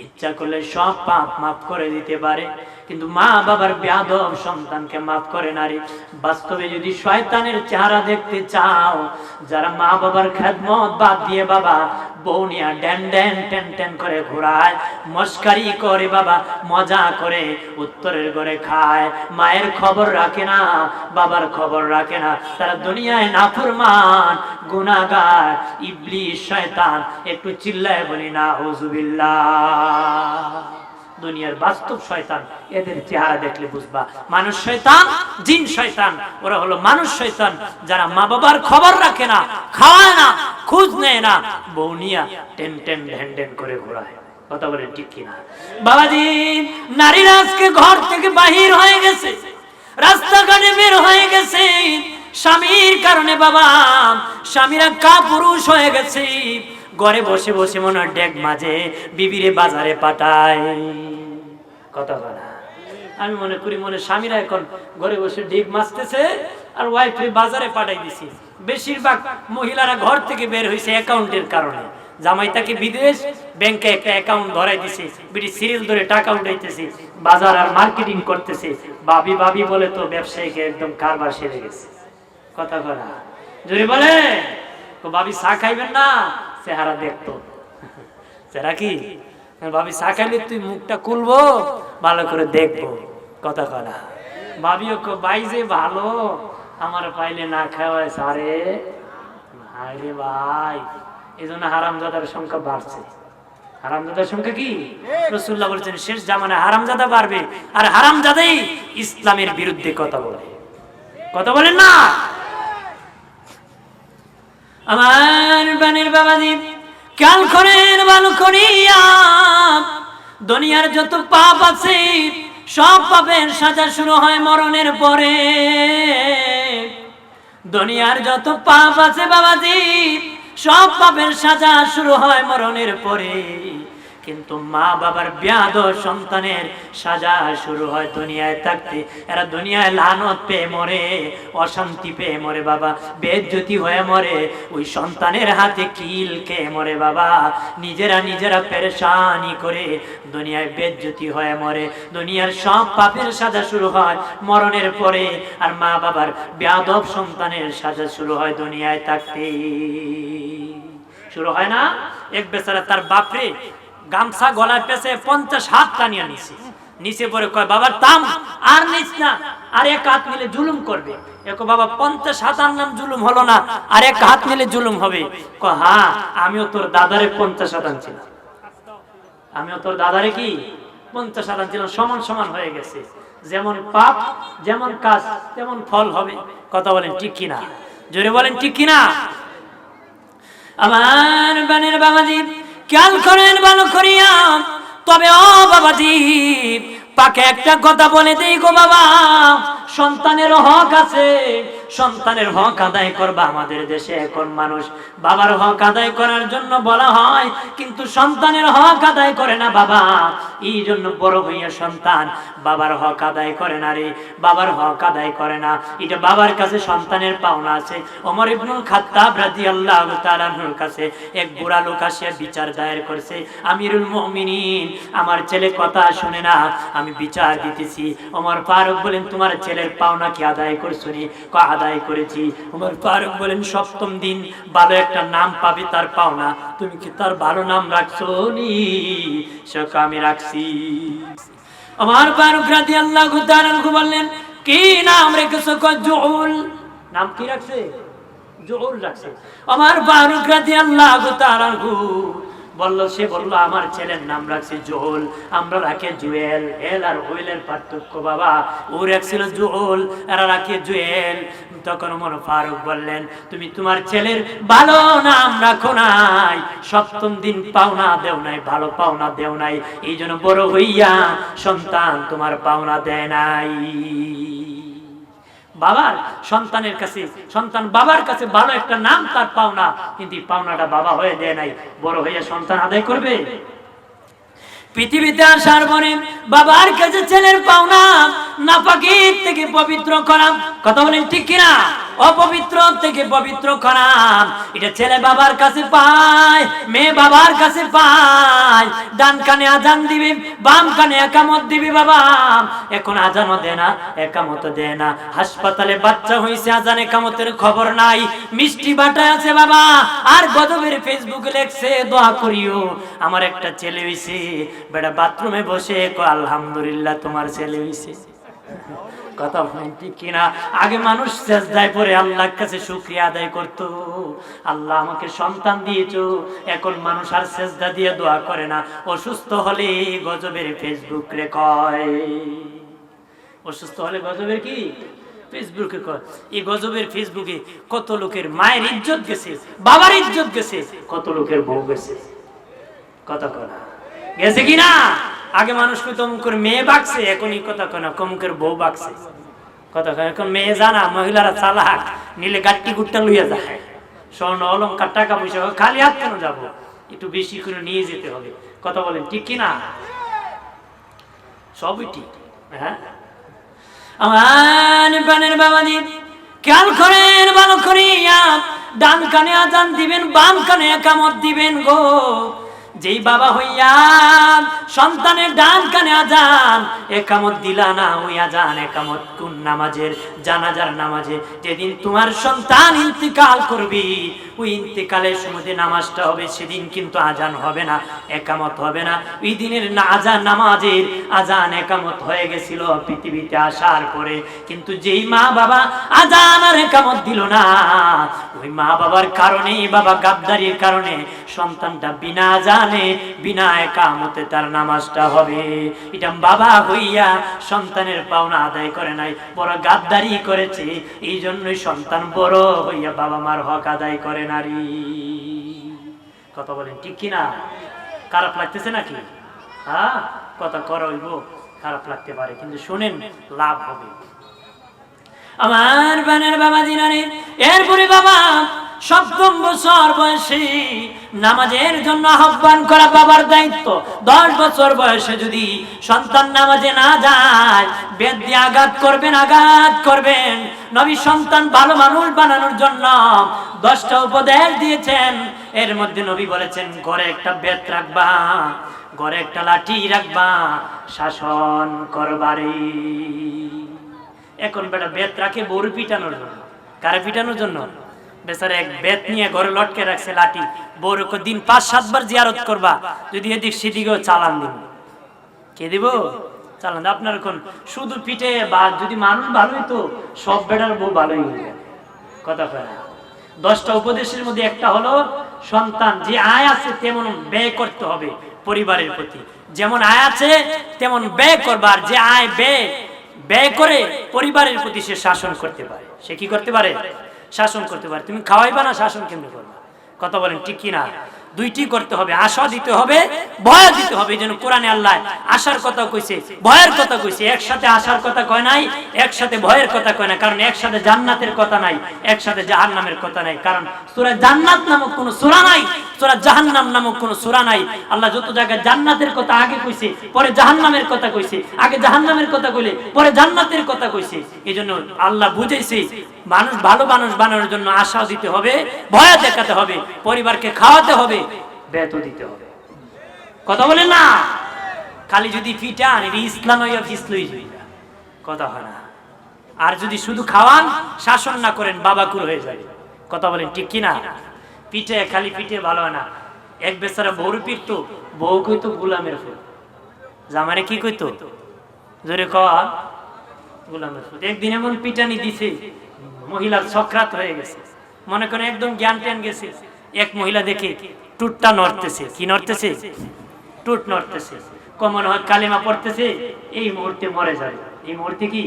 S1: ইচ্ছা করলে সব পাপ মাফ করে দিতে পারে, কিন্তু মা বাবার বেয়াদব সন্তানকে মাফ করে নারী। বাস্তবে যদি শয়তানের চেহারা দেখতে চাও, যারা মা বাবার খেদমত বাদ দিয়ে বাবা বউ নিয়ে ড্যান ড্যান টেন টেন করে ঘোরায়, মস্কারি করে বাবা, মজা করে উত্তরের ঘরে খায়, মায়ের খবর রাখে না, বাবার খবর রাখে না, তারা দুনিয়ায় নাফরমান, গুনাহগার, ইবলিস, শয়তান। একটু চিল্লায় বলি না আউযুবিল্লাহ। দুনিয়ার বাস্তব শয়তান, এদের চেহারা দেখলে বুঝবা মানুষ শয়তান, জিন শয়তান। ওরা হলো মানুষ শয়তান যারা মা বাবার খবর রাখে না, খাওয়ায় না, খোঁজ নেয় না, বউ নিয়া টেন টেন ঢেন ঢেন করে ঘোরায়। কথা বলেন ঠিক কিনা? বাবাজি, নারীরা আজকে ঘর থেকে বাহির হয়ে গেছে, রাস্তাঘাটে বের হয়ে গেছে স্বামীর কারণে। বাবা, স্বামীরা কাপুরুষ হয়ে গেছে, ঘরে বসে বসে মনে হয় ডেক মাঝে, বিবিরে বাজারে পাঠায়। কথা বলা, আমি মনে করি মনে স্বামীরা এখন ঘরে বসে ডেক মাছতেছে আর ওয়াইফে বাজারে পাঠাই দিছি। বেশিরভাগ মহিলারা ঘর থেকে বের হয়েছে অ্যাকাউন্টের কারণে। জামাই তাকে বিদেশ ব্যাংকে একটা অ্যাকাউন্ট ধরাই দিছে, বিডি সিরিয়াল ধরে টাকা উঠাইতেছে, বাজার আর মার্কেটিং করতেছে। বাবি বাবি বলে তো ব্যবসায়ীকে একদম কারবার সেরে গেছে। কথা বলা, জোরে বলে তো বাবি চা খাইবেন না, চেহারা দেখতো চেহারা কি, ভাবি চা খাইলে তুই মুখটা খুলবো, ভালো করে দেখবো। কথা কলা, ভাবিও ভাই যে ভালো, আমার পাইলে না খাওয়ায় সারে ভাই রে ভাই। এই জন্য হারামজাদার সংখ্যা বাড়ছে। হারামজাদার সংখ্যা কি? রাসূলুল্লাহ বলেছেন শেষ জামানায় হারামজাদা বাড়বে, আর হারামজাদাই ইসলামের বিরুদ্ধে কথা বলে। কথা বলেন না? আমার বানের বাবাজি, খেয়াল করেন ভালো করিয়া, দুনিয়ার যত পাপ আছে সব পাপের সাজা শুরু হয় মরণের পরে। দুনিয়ার যত পাপ আছে বাবাজি, সব পাপের সাজা শুরু হয় মরণের পরে, কিন্তু মা বাবার বেয়াদব সন্তানের সাজা শুরু হয় দুনিয়ায় থাকতে। এরা দুনিয়ায় লানত পেয়ে মরে, অশান্তি পেয়ে মরে বাবা, বেজ্জতি হয়ে মরে, ওই সন্তানের হাতে কিল খেয়ে মরে বাবা, নিজেরা পেরেশানি করে দুনিয়ায় বেজ্জতি হয়ে মরে। দুনিয়ার সব পাপের সাজা শুরু হয় মরণের পরে, আর মা বাবার বেয়াদব সন্তানের সাজা শুরু হয় দুনিয়ায় থাকতে। শুরু হয় না? এক বেচারা তার বাপরে গামছা গলায় পেঁচে 50 হাত টানিয়া নিচে পরে কয় বাবার তাম আর নিস না, আর এক হাত মিলে জুলুম করবে। একো বাবা 50 হাত আনলাম জুলুম হলো না, আর এক হাত মিলে জুলুম হবে। কয় হ্যাঁ, আমিও তোর দাদারে 50 হাত আনছিলাম, আমিও তোর দাদারে কি 50 হাত আনছিলাম, সমান সমান হয়ে গেছে। যেমন পাপ যেমন কাজ তেমন ফল হবে। কথা বলেন ঠিক কিনা? জোরে বলেন ঠিক কিনা? আমার বানের বাবাজি, খেয়াল করেন ভালো করিয়া। তবে ও বাবাজি, পাকে একটা কথা বলে দেই গো বাবা, সন্তানের হক আছে, সন্তানের হক আদায় করবা। আমাদের দেশে এখন মানুষ বাবার হক আদায় করার জন্য বলা হয়, কিন্তু সন্তানের হক আদায় করে না বাবা। এই জন্য বড় হইয়া সন্তান বাবার হক আদায় করে না রে, বাবার হক আদায় করে না। এটা বাবার কাছে সন্তানের পাওনা আছে। ওমর ইবনুল খাত্তাব রাদিয়াল্লাহু তাআলা আনহুর কাছে এক বুড়া লোক আসিয়া বিচার দায়ের করছে, আমিরুল মুমিনিন, আমার ছেলে কথা শুনে না, আমি বিচার দিতেছি। ওমর ফারুক বলেন তোমার ছেলের পাওনা কি আদায় করছো নি? আদায় করেছি। ওমর ফারুক বলেন সপ্তম দিন ভালো একটা নাম পাবে তার পাওনা, তুমি কি তার ভালো নাম রাখছো নি? সেটা আমি রাখছি। ওমর ফারুক রাদিয়াল্লাহু তাআলা আনহু বললেন কি নাম রেখেছো? কয় জুউল। নাম কি রাখছে? জুউল রাখছে। ওমর ফারুক রাদিয়াল্লাহু তাআলা আনহু সে বললো আমার ছেলের নাম রাখছি জোহল, আমরা রাখে জুয়েল। এল আর ওয়েলের পার্থক্য বাবা, ও রাখছিল জোহল, এরা রাখে জুয়েল। তখন ওমর ফারুক বললেন, তুমি তোমার ছেলের ভালো নাম রাখো নাই, সপ্তম দিন পাওনা দেও নাই, ভালো পাওনা দেও নাই, এই জন্য বড় হইয়া সন্তান তোমার পাওনা দেয় নাই। বাবার সন্তানের কাছে, সন্তান বাবার কাছে ভালো একটা নাম তার পাওনা, কিন্তু পাওনাটা বাবা হয়ে দেয় নাই, বড় হইয়া সন্তান আদায় করবে। পৃথিবীতে আসার পরে বাবার কাছে ছেলের পাওনা নাপাকির থেকে পবিত্র করা, কথা বলেন ঠিক কিনা? অপবিত্র থেকে পবিত্র করা, এটা ছেলে বাবার কাছে পায়, মেয়ে বাবার কাছে পায়। ডান কানে আজান দিবি, বাম কানে একামত দিবি। বাবা এখন আজানও দেয় না, একামতও দেয় না। হাসপাতালে বাচ্চা হয়েছে, আজান একামতের খবর নাই, মিষ্টি বাটায় আছে বাবা, আর গজবের ফেসবুকে লেখছে দোয়া করিও আমার একটা ছেলে হইছে। বেটা বাথরুমে বসে আলহামদুলিল্লাহ তোমার ছেলে হইছে। কথা বলেন ঠিক কিনা? আগে মানুষ সেজদায় পড়ে আল্লাহর কাছে শুকরিয়া আদায় করত, আল্লাহ আমাকে সন্তান দিয়েছো। এখন মানুষ আর সেজদা দিয়ে দোয়া করে না, অসুস্থ হলে গজবের ফেসবুক রে কয়, অসুস্থ হলে গজবের কি ফেসবুকে কয়। এই গজবের ফেসবুকে কত লোকের মায়ের ইজ্জত গেছে, বাবার ইজ্জত গেছে, কত লোকের বউ গেছে, কথা কনা গেছে কিনা? আগে মানুষ কইতো অমুকের মেয়ে বাকছে, এখন এই কথা কয় না, অমুকের বউ বাকছে, কথা কয়। এখন মেয়ে জানা, মহিলারা চালাক, নিলে গাট্টি গুট্টা লইয়া যায়, স্বর্ণ অলংকার টাকা পয়সা, খালি হাত কেন যাবো, একটু বেশি করে নিয়ে যেতে হবে, কথা বলেন ঠিক কিনা? সবই ঠিক। হ্যাঁ আমার প্রাণের বাবাজি খেয়াল করেন ভালো করিয়া, ডান কানে আজান দিবেন, বাম কানে একামত দিবেন গো। যেই বাবা হইয়া সন্তানের ডান কানে আজান একামত দিলা না, ওই আজান একামত কোন নামাজের? জানাজার নামাজে। যেদিন তোমার সন্তান ইন্তিকাল করবি, ওই ইন্তিকালের সময় নামাজটা হবে, সেদিন কিন্তু আজান হবে না, একামত হবে না। ওই দিনের আজান, নামাজের আজান একামত হয়ে গেছিল পৃথিবীতে আসার পরে। কিন্তু যেই মা বাবা আজান আর একামত দিল না, ওই মা বাবার কারণে, বাবা গাদ্দারির কারণে সন্তানটা বিনা আজানে বিনা একামতে তার নামাজটা হবে। এটা বাবা হইয়া সন্তানের পাওনা আদায় করে নাই, বড় গাদ্দারি করেছে। এই জন্যই সন্তান বড় হইয়া বাবা মার হক আদায় করে নারী। কথা বলেন ঠিক কিনা? খারাপ লাগতেছে নাকি? হ্যাঁ, কথা করা হইব, খারাপ লাগতে পারে, কিন্তু শুনেন লাভ হবে। আমার বানের বাবা দিনারে, এরপরে বাবা সপ্তম বছর বয়সে নামাজের জন্য আহ্বান করা বাবার দায়িত্ব। 10 বছর বয়সে যদি সন্তান নামাজে না যায়, বেদ দিয়ে আঘাত করবেন, আঘাত করবেন। নবী সন্তান ভালো মানুষ বানানোর জন্য 10টা উপদেশ দিয়েছেন। এর মধ্যে নবী বলেছেন, ঘরে একটা বেদ রাখবা, ঘরে একটা লাঠি রাখবা, শাসন করবারে। এখন বেটা বেদ রাখে বউর পিটানোর জন্য। কারে পিটানোর জন্য? বেচারা এক বেত নিয়ে ঘরে লটকে রাখছে লাঠি, বউর দিন 5-7 বার জিয়ারত করবা, যদি এদিক সেদিকেও চালান দিব। কে দিব? চালান। আপনার এখন শুধু পিঠে বা যদি মানুষ ভালোই তো সব বেটার বউ ভালোই হয়ে, কথা কয় না। 10টা উপদেশের মধ্যে একটা হলো, সন্তান যে আয় আছে তেমন ব্যয় করতে হবে পরিবারের প্রতি। যেমন আয় আছে তেমন ব্যয় করবার, যে আয় ব্যয় করে পরিবারের প্রতি সে শাসন করতে পারে। সে কি করতে পারে? শাসন করতে পারে। তুমি খাওয়াইবা না, শাসন কেমনে করবা? কথা বলেন ঠিক কিনা? দুইটি করতে হবে, আশা দিতে হবে, ভয় দিতে হবে। এই জন্য কোরআনে আল্লাহ আশার কথা কইছে, ভয়ের কথা কইছে। একসাথে আশার কথা কয় নাই, একসাথে ভয়ের কথা কয় না, কারণ একসাথে জান্নাতের কথা নাই, একসাথে জাহান্নামের কথা নাই। কারণ সূরা জান্নাত নামক কোন সূরা নাই, সূরা জাহান্নাম নামক কোন সূরা নাই। আল্লাহ যত জায়গায় জান্নাতের কথা আগে কইছে, পরে জাহান্নামের কথা কইছে, আগে জাহান্নামের কথা কইলে পরে জান্নাতের কথা কইছে। এই জন্য আল্লাহ বুঝাইছে, মানুষ ভালো মানুষ বানানোর জন্য আশা দিতে হবে, ভয় দেখাতে হবে, পরিবারকে খাওয়াতে হবে, বেতন দিতে হবে। কথা বলেন না? খালি যদি পিটান, এটা ইসলাম হইয়া ফিসলই কথা হয় না। আর যদি শুধু খাওয়ান, শাসন না করেন, বাবাকুর হয়ে যাবে। কথা বলেন ঠিক কিনা? পিঠে খালি পিঠে ভালো হয় না। এক বেচারা বউর পিটতো, বউ কইতো গোলামের ফুল, জামারে কি কইতো? জোরে কওয়া, গোলামের ফুল। একদিন এমন পিটানি দিছে, মহিলার সক্রাত হয়ে গেছে, মনে করেন একদম জ্ঞান ট্যান গেছে। এক মহিলা দেখে টুটটা নড়তেছে। কি নড়তেছে? টুট নড়তেছে। মনে হয় কালেমা পড়তেছে, এই মুহূর্তে মরে যাবে। এই মুহূর্তে কি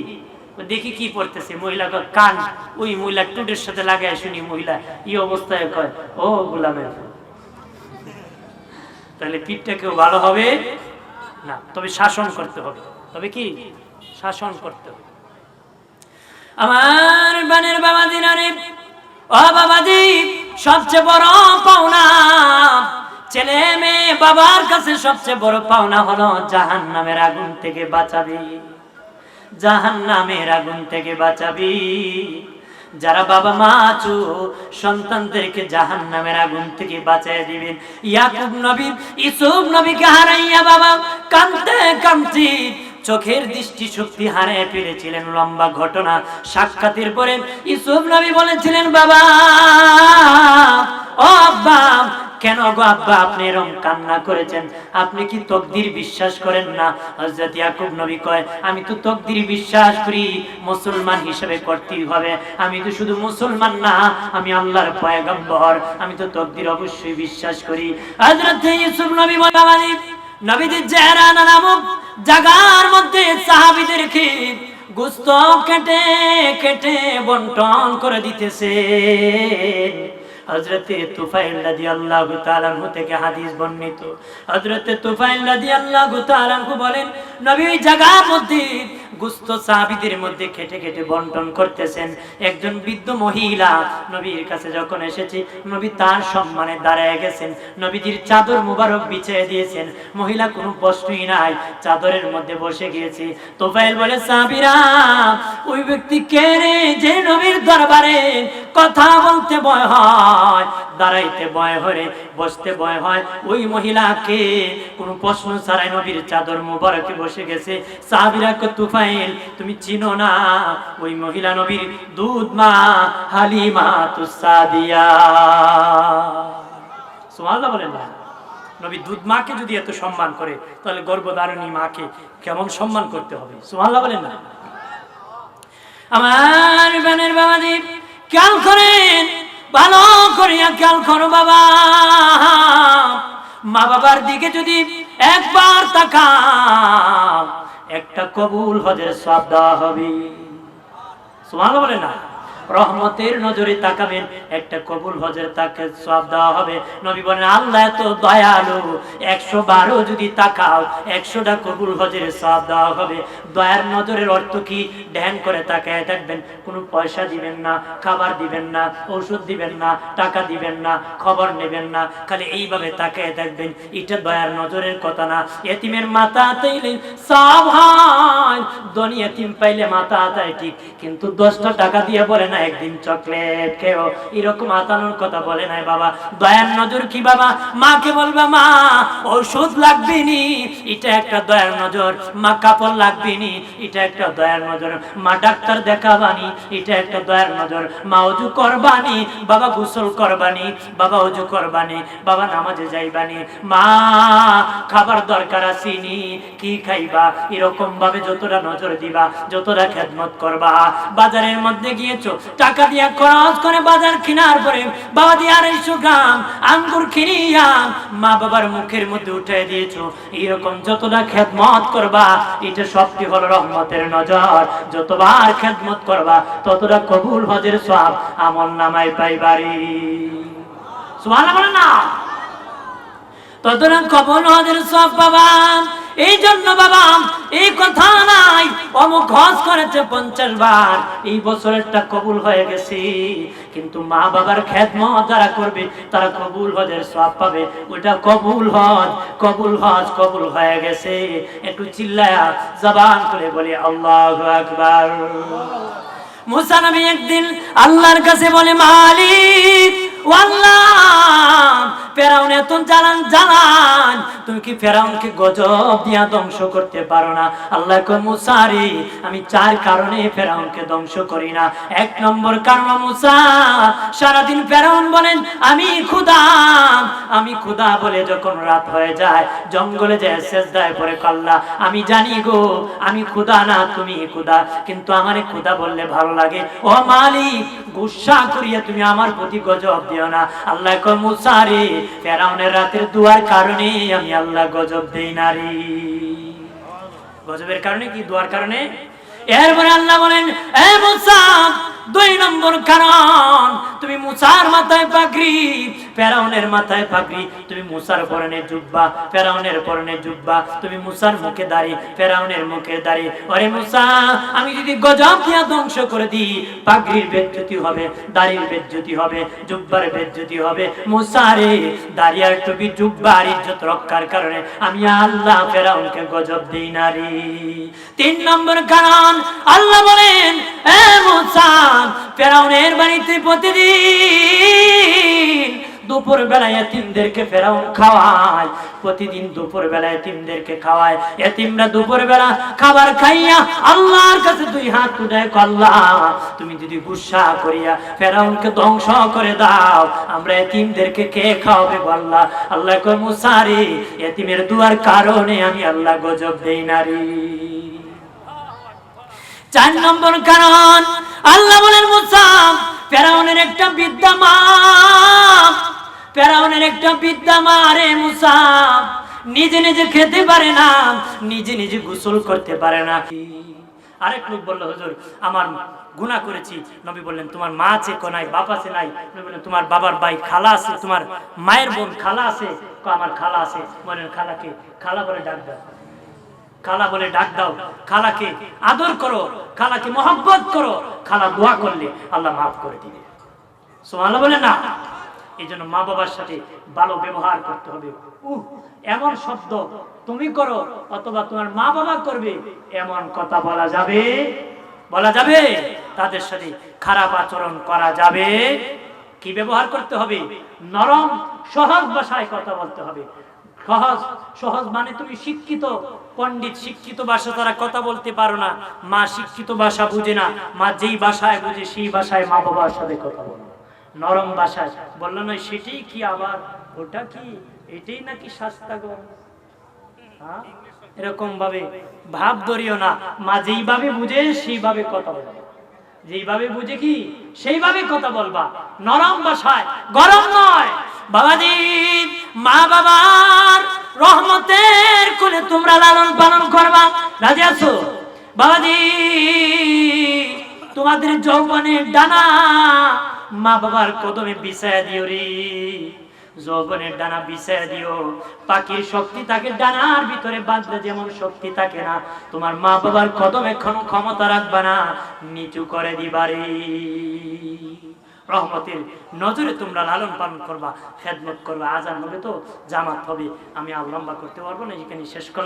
S1: দেখি কি পড়তেছে, মহিলা কান ওই মহিলা টুটের সাথে লাগায় শুনি মহিলা এই অবস্থায় কয়, ও গোলামের। তাহলে পিঠটা কেউ ভালো হবে না, তবে শাসন করতে হবে। তবে কি শাসন করতে হবে। আমার বানের বাবাজি নারে, ও বাবাজি, সবচেয়ে বড় পাওনা ছেলে মেয়ে বাবার কাছে সবচেয়ে বড় পাওনা হলো জাহান্নামের আগুন থেকে বাঁচাবি। জাহান্নামের আগুন থেকে বাঁচাবি। যারা বাবা মা আছো সন্তানদেরকে জাহান্নামের আগুন থেকে বাঁচায় দিবেন। ইয়াকুব নবী ইউসুফ নবীকে হারাইয়া বাবা কাঁদতে কাঁদতে চোখের দৃষ্টি শক্তি হারিয়ে ফেলেছিলেন। লম্বা ঘটনা। সাক্ষাতের পরে ইউসুফ নবী বলেছিলেন, বাবা, ও আব্বা, কেন গো আব্বা আপনি এরকম কান্না করেছেন? আপনি কি তকদির বিশ্বাস করেন না? হযরত ইয়াকুব নবী কয়, আমি তো তকদির বিশ্বাস করি, মুসলমান হিসেবে করতেই হবে। আমি তো শুধু মুসলমান না, আমি আল্লাহর পয়গম্বর, আমি তো তকদির অবশ্যই বিশ্বাস করি। হযরত ইউসুফ নবী বলেন, নবীজি জেরানা নামক জায়গার মধ্যে সাহাবীদেরকে গোশত কেটে কেটে বন্টন করে দিতেছে। হযরতে তুফাইল রাদিয়াল্লাহু তাআলা আনহু থেকে হাদিস বর্ণিত। হযরতে তুফাইল রাদিয়াল্লাহু তাআলা আনহু বলেন, নবী ওই জায়গার মধ্যে গোশত সাহাবীদের মধ্যে কেটে কেটে বন্টন করতেছেন। একজন বৃদ্ধ মহিলা নবীর কাছে যখন এসেছে, নবী তার সম্মানে দাঁড়ায় গেছেন, নবীজির চাদর মুবারক বিছিয়ে দিয়েছেন। মহিলা কোনো প্রশ্নই নাই, চাদরের মধ্যে বসে গিয়েছে। তুফাইল বলে, সাহাবীরা, ওই ব্যক্তি কে রে যে নবীর দরবারে কথা বলতে ভয় হয়, দাঁড়াইতে ভয় হয়, বসতে ভয় হয়, ওই মহিলাকে কোনো প্রশ্ন ছাড়াই নবীর চাদর মুবারকে বসে গেছে। সাহাবীরা কয়, তুফাইল তুমি চিনো না? ওই মহিলা নবীর দুধ মা হালিমাতুস সাদিয়া। সুবহানাল্লাহ বলেন না? নবী দুধ মাকে যদি এত সম্মান করে, তাহলে গর্ভধারিণী মাকে কেমন সম্মান করতে হবে? সুবহানাল্লাহ বলেন না? আমার বানের বাবাজি, খেয়াল করেন, ভালো করিয়া খেয়াল করো বাবা। মা বাবার দিকে যদি একবার তাকাও, একটা কবুল হজের সওয়াব দেওয়া হবে। সুবহানাল্লাহ বলেন না? রহমতের নজরে তাকাবেন, একটা কবুল হজের তাকে সওয়াব দেওয়া হবে। নবী বলেন, আল্লাহ এত দয়ালু, 112 যদি তাকাও 100টা কবুল হজের সওয়াব দেওয়া হবে। দয়ার নজরের অর্থ কি? ধ্যান করে তাকায় থাকবেন, কোনো পয়সা দিবেন না, খাবার দিবেন না, ওষুধ দিবেন না, টাকা দিবেন না, খবর নেবেন না, খালি এইভাবে তাকায় থাকবেন। এটা দয়ার নজরের কথা না। এতিমের মাথা আতাইলে সওয়াব হয়, ধনী এতিম পাইলে মাথা আতায় ঠিক, কিন্তু 10টা টাকা দিয়ে বলে না একদিন চকলেট খেও, এরকম আতানোর কথা বলে নাই বাবা। দয়ার নজর কি বাবা? মাকে বলবা, মা ওষুধ লাগবে নি, এটা একটা দয়ার নজর। মা কাপড় লাগবে নি, এটা একটা দয়ার নজর। মা ডাক্তার দেখাবানি, এটা একটা দয়ার নজর। মা ওযু করবানি, বাবা গোসল করবানি, বাবা ওযু করবানি, বাবা নামাজে যাইবানি, মা খাবার দরকার আসেনি, কি খাইবা, এরকম ভাবে যতটা নজর দিবা, যতটা খেদমত করবা। বাজারের মধ্যে গিয়েছো, টাকা দিয়া খরচ করে বাজার কেনার পরে বাবা দিয়ে 250 গ্রাম আঙ্গুর কিনিয়া মা বাবার মুখের মধ্যে উঠে দিয়েছো, এরকম যতটা খেদমত করবা, এটা সবটি হলো রহমতের নজর। যতবার খেদমত করবা, ততটা কবুল হজের সওয়াব আমল নামায় পাইবারি। সুবহানাল্লাহ বলেন না? ততটা কবুল হজের সওয়াব পাবা। এই জন্য বাবা, এই কথা নাই অমুক হজ করেছে 50 বার, এই বছরেরটা কবুল হয়ে গেছে, কিন্তু মা বাবার খেদমত যারা করবে তারা কবুল হজের সওয়াব পাবে। ওটা কবুল হজ, কবুল হজ কবুল হয়ে গেছে। একটু চিল্লায়া জবান করে বলি আল্লাহু আকবার। মুসা নবী একদিন আল্লাহর কাছে বলে, মালিক ও আল্লাহ, ফেরাউন এত জ্বালান, তুমি কি ফেরাউনকে গজব দিয়া ধ্বংস করতে পারো না? আল্লাহ কয় মুসা রে, আমি 4 কারণে ফেরাউনকে ধ্বংস করি না। 1 নম্বর কারণ, মুসা সারাদিন ফেরাউন বলেন আমি ক্ষুধা বলে যখন রাত হয়ে যায় জঙ্গলে যায় সেজদায় পড়ে আল্লাহ আমি জানি গো আমি ক্ষুধা না তুমি ক্ষুধা, কিন্তু আমারে ক্ষুধা বললে ভালো লাগে। ও মালিক, গুসা করিয়া তুমি আমার প্রতি গজব দিও না। আল্লাহ কয় মুসা রে, ফেরাউনের রাতের দুয়ার কারণে আমি আল্লাহ গজব দেই না রে। গজবের কারণে কি? দুয়ার কারণে। এরপরে আল্লাহ বলেন এ মুসা, 2 নম্বর কারণ, তুমি মুসার মাথায় পাগড়ি, ফেরাউনের মাথায় পাগড়ি, তুমি মুসার পরনে জুব্বা, ফেরাউনের পরনে জুব্বা, তুমি মুসার মুখে দাড়ি, ফেরাউনের মুখে দাড়ি। ওরে মুসা, আমি যদি গজব দিয়া ধ্বংস করে দিই, পাগড়ির বেজ্জতি হবে, দাড়ির বেজ্জতি হবে, জুব্বার বেজ্জতি হবে। মুসা রে, দাড়ি আর টুপি জুব্বার ইজ্জত রক্ষার কারণে আমি আল্লাহ ফেরাউনকে গজব দেই না রে। 3 নম্বর কারণ, আল্লাহ বলেন এ মুসা, ফেরাউনের বাড়িতে প্রতিদিন দুপুর বেলায় এতিমদেরকে ফেরাউন খাওয়ায়, প্রতিদিন দুপুর বেলায় এতিমদেরকে খাওয়ায়। এতিমরা দুপুর বেলা খাবার খাইয়া আল্লাহর কাছে 2 হাত তুলে আল্লাহ তুমি যদি গুসা করিয়া ফেরাউনকে ধ্বংস করে দাও, আমরা এতিমদেরকে কে খাওয়াবে আল্লাহ? আল্লাহ কয় মুসা রে, এতিমের দুয়ার কারণে আমি আল্লাহ গজব দেই না রে। 4 নম্বর কারণ, আল্লাহ বলেন মুসা, ফেরাউনের একটা বিদ্যা মা রে মুসা, নিজে নিজে খেতে পারে না, নিজে নিজে গোসল করতে পারে না। আরেক লোক বলল হুজুর আমার গুনাহ করেছি। নবী বললেন তোমার মা আছে কো নাই, বাপ আছে নাই? নবী বললেন তোমার বাবার ভাই খালা আছে, তোমার মায়ের বোন খালা আছে কো আমার খালা আছে। বলেন খালাকে, খালা বলে ডাক দাও, খালা বলে ডাক দাও, খালাকে আদর করো, খালাকে মহব্বত করো। খালা দোয়া করলে আল্লাহ মাফ করে দিবে। সুবহানাল্লাহ বলে না। এই জন্য মা বাবার সাথে ভালো ব্যবহার করতে হবে। এমন শব্দ তুমি করো অথবা তোমার মা বাবা করবে, এমন কথা বলা যাবে? তাদের সাথে খারাপ আচরণ করা যাবে? কি ব্যবহার করতে হবে? নরম সহজ ভাষায় কথা বলতে হবে। সহজ মানে তুমি শিক্ষিত পণ্ডিত, শিক্ষিত ভাষা তারা কথা বলতে পারো না, মা শিক্ষিত ভাষা বুঝে না, মা যেই ভাষায় বুঝে সেই ভাষায় মা বাবার সাথে কথা বলো। নরম ভাষায় বললো না সেটাই কি, আবার ওটা কি, এটাই নাকি শাস্তাগর, এরকম ভাবে ভাব ধরিও না। মা যেইভাবে বুঝে সেইভাবে কথা বলবা, যেইভাবে বুঝে কি সেইভাবে কথা বলবা, নরম ভাষায়, গরম নয়। বাবাজি, মা বাবার রহমতের কোলে তোমরা লালন পালন করবা, রাজি আছো? বাবাজি, তোমাদের যৌবনের ডানা মা বাবার কদমে বিছায়া দিও রে, যৌবনের ডানা বিছায়া দিও। পাখির শক্তি থাকে ডানার ভিতরে বাঁধলে যেমন শক্তি থাকে না, তোমার মা বাবার কদমে ক্ষমতা রাখবা না, নিচু করে দিবারে। রহমতের নজরে তোমরা লালন পালন করবা, খেদমত করবা। আজান হবে তো জামাত হবে, আমি আর লম্বা করতে পারবো না, এখানে শেষ করলাম।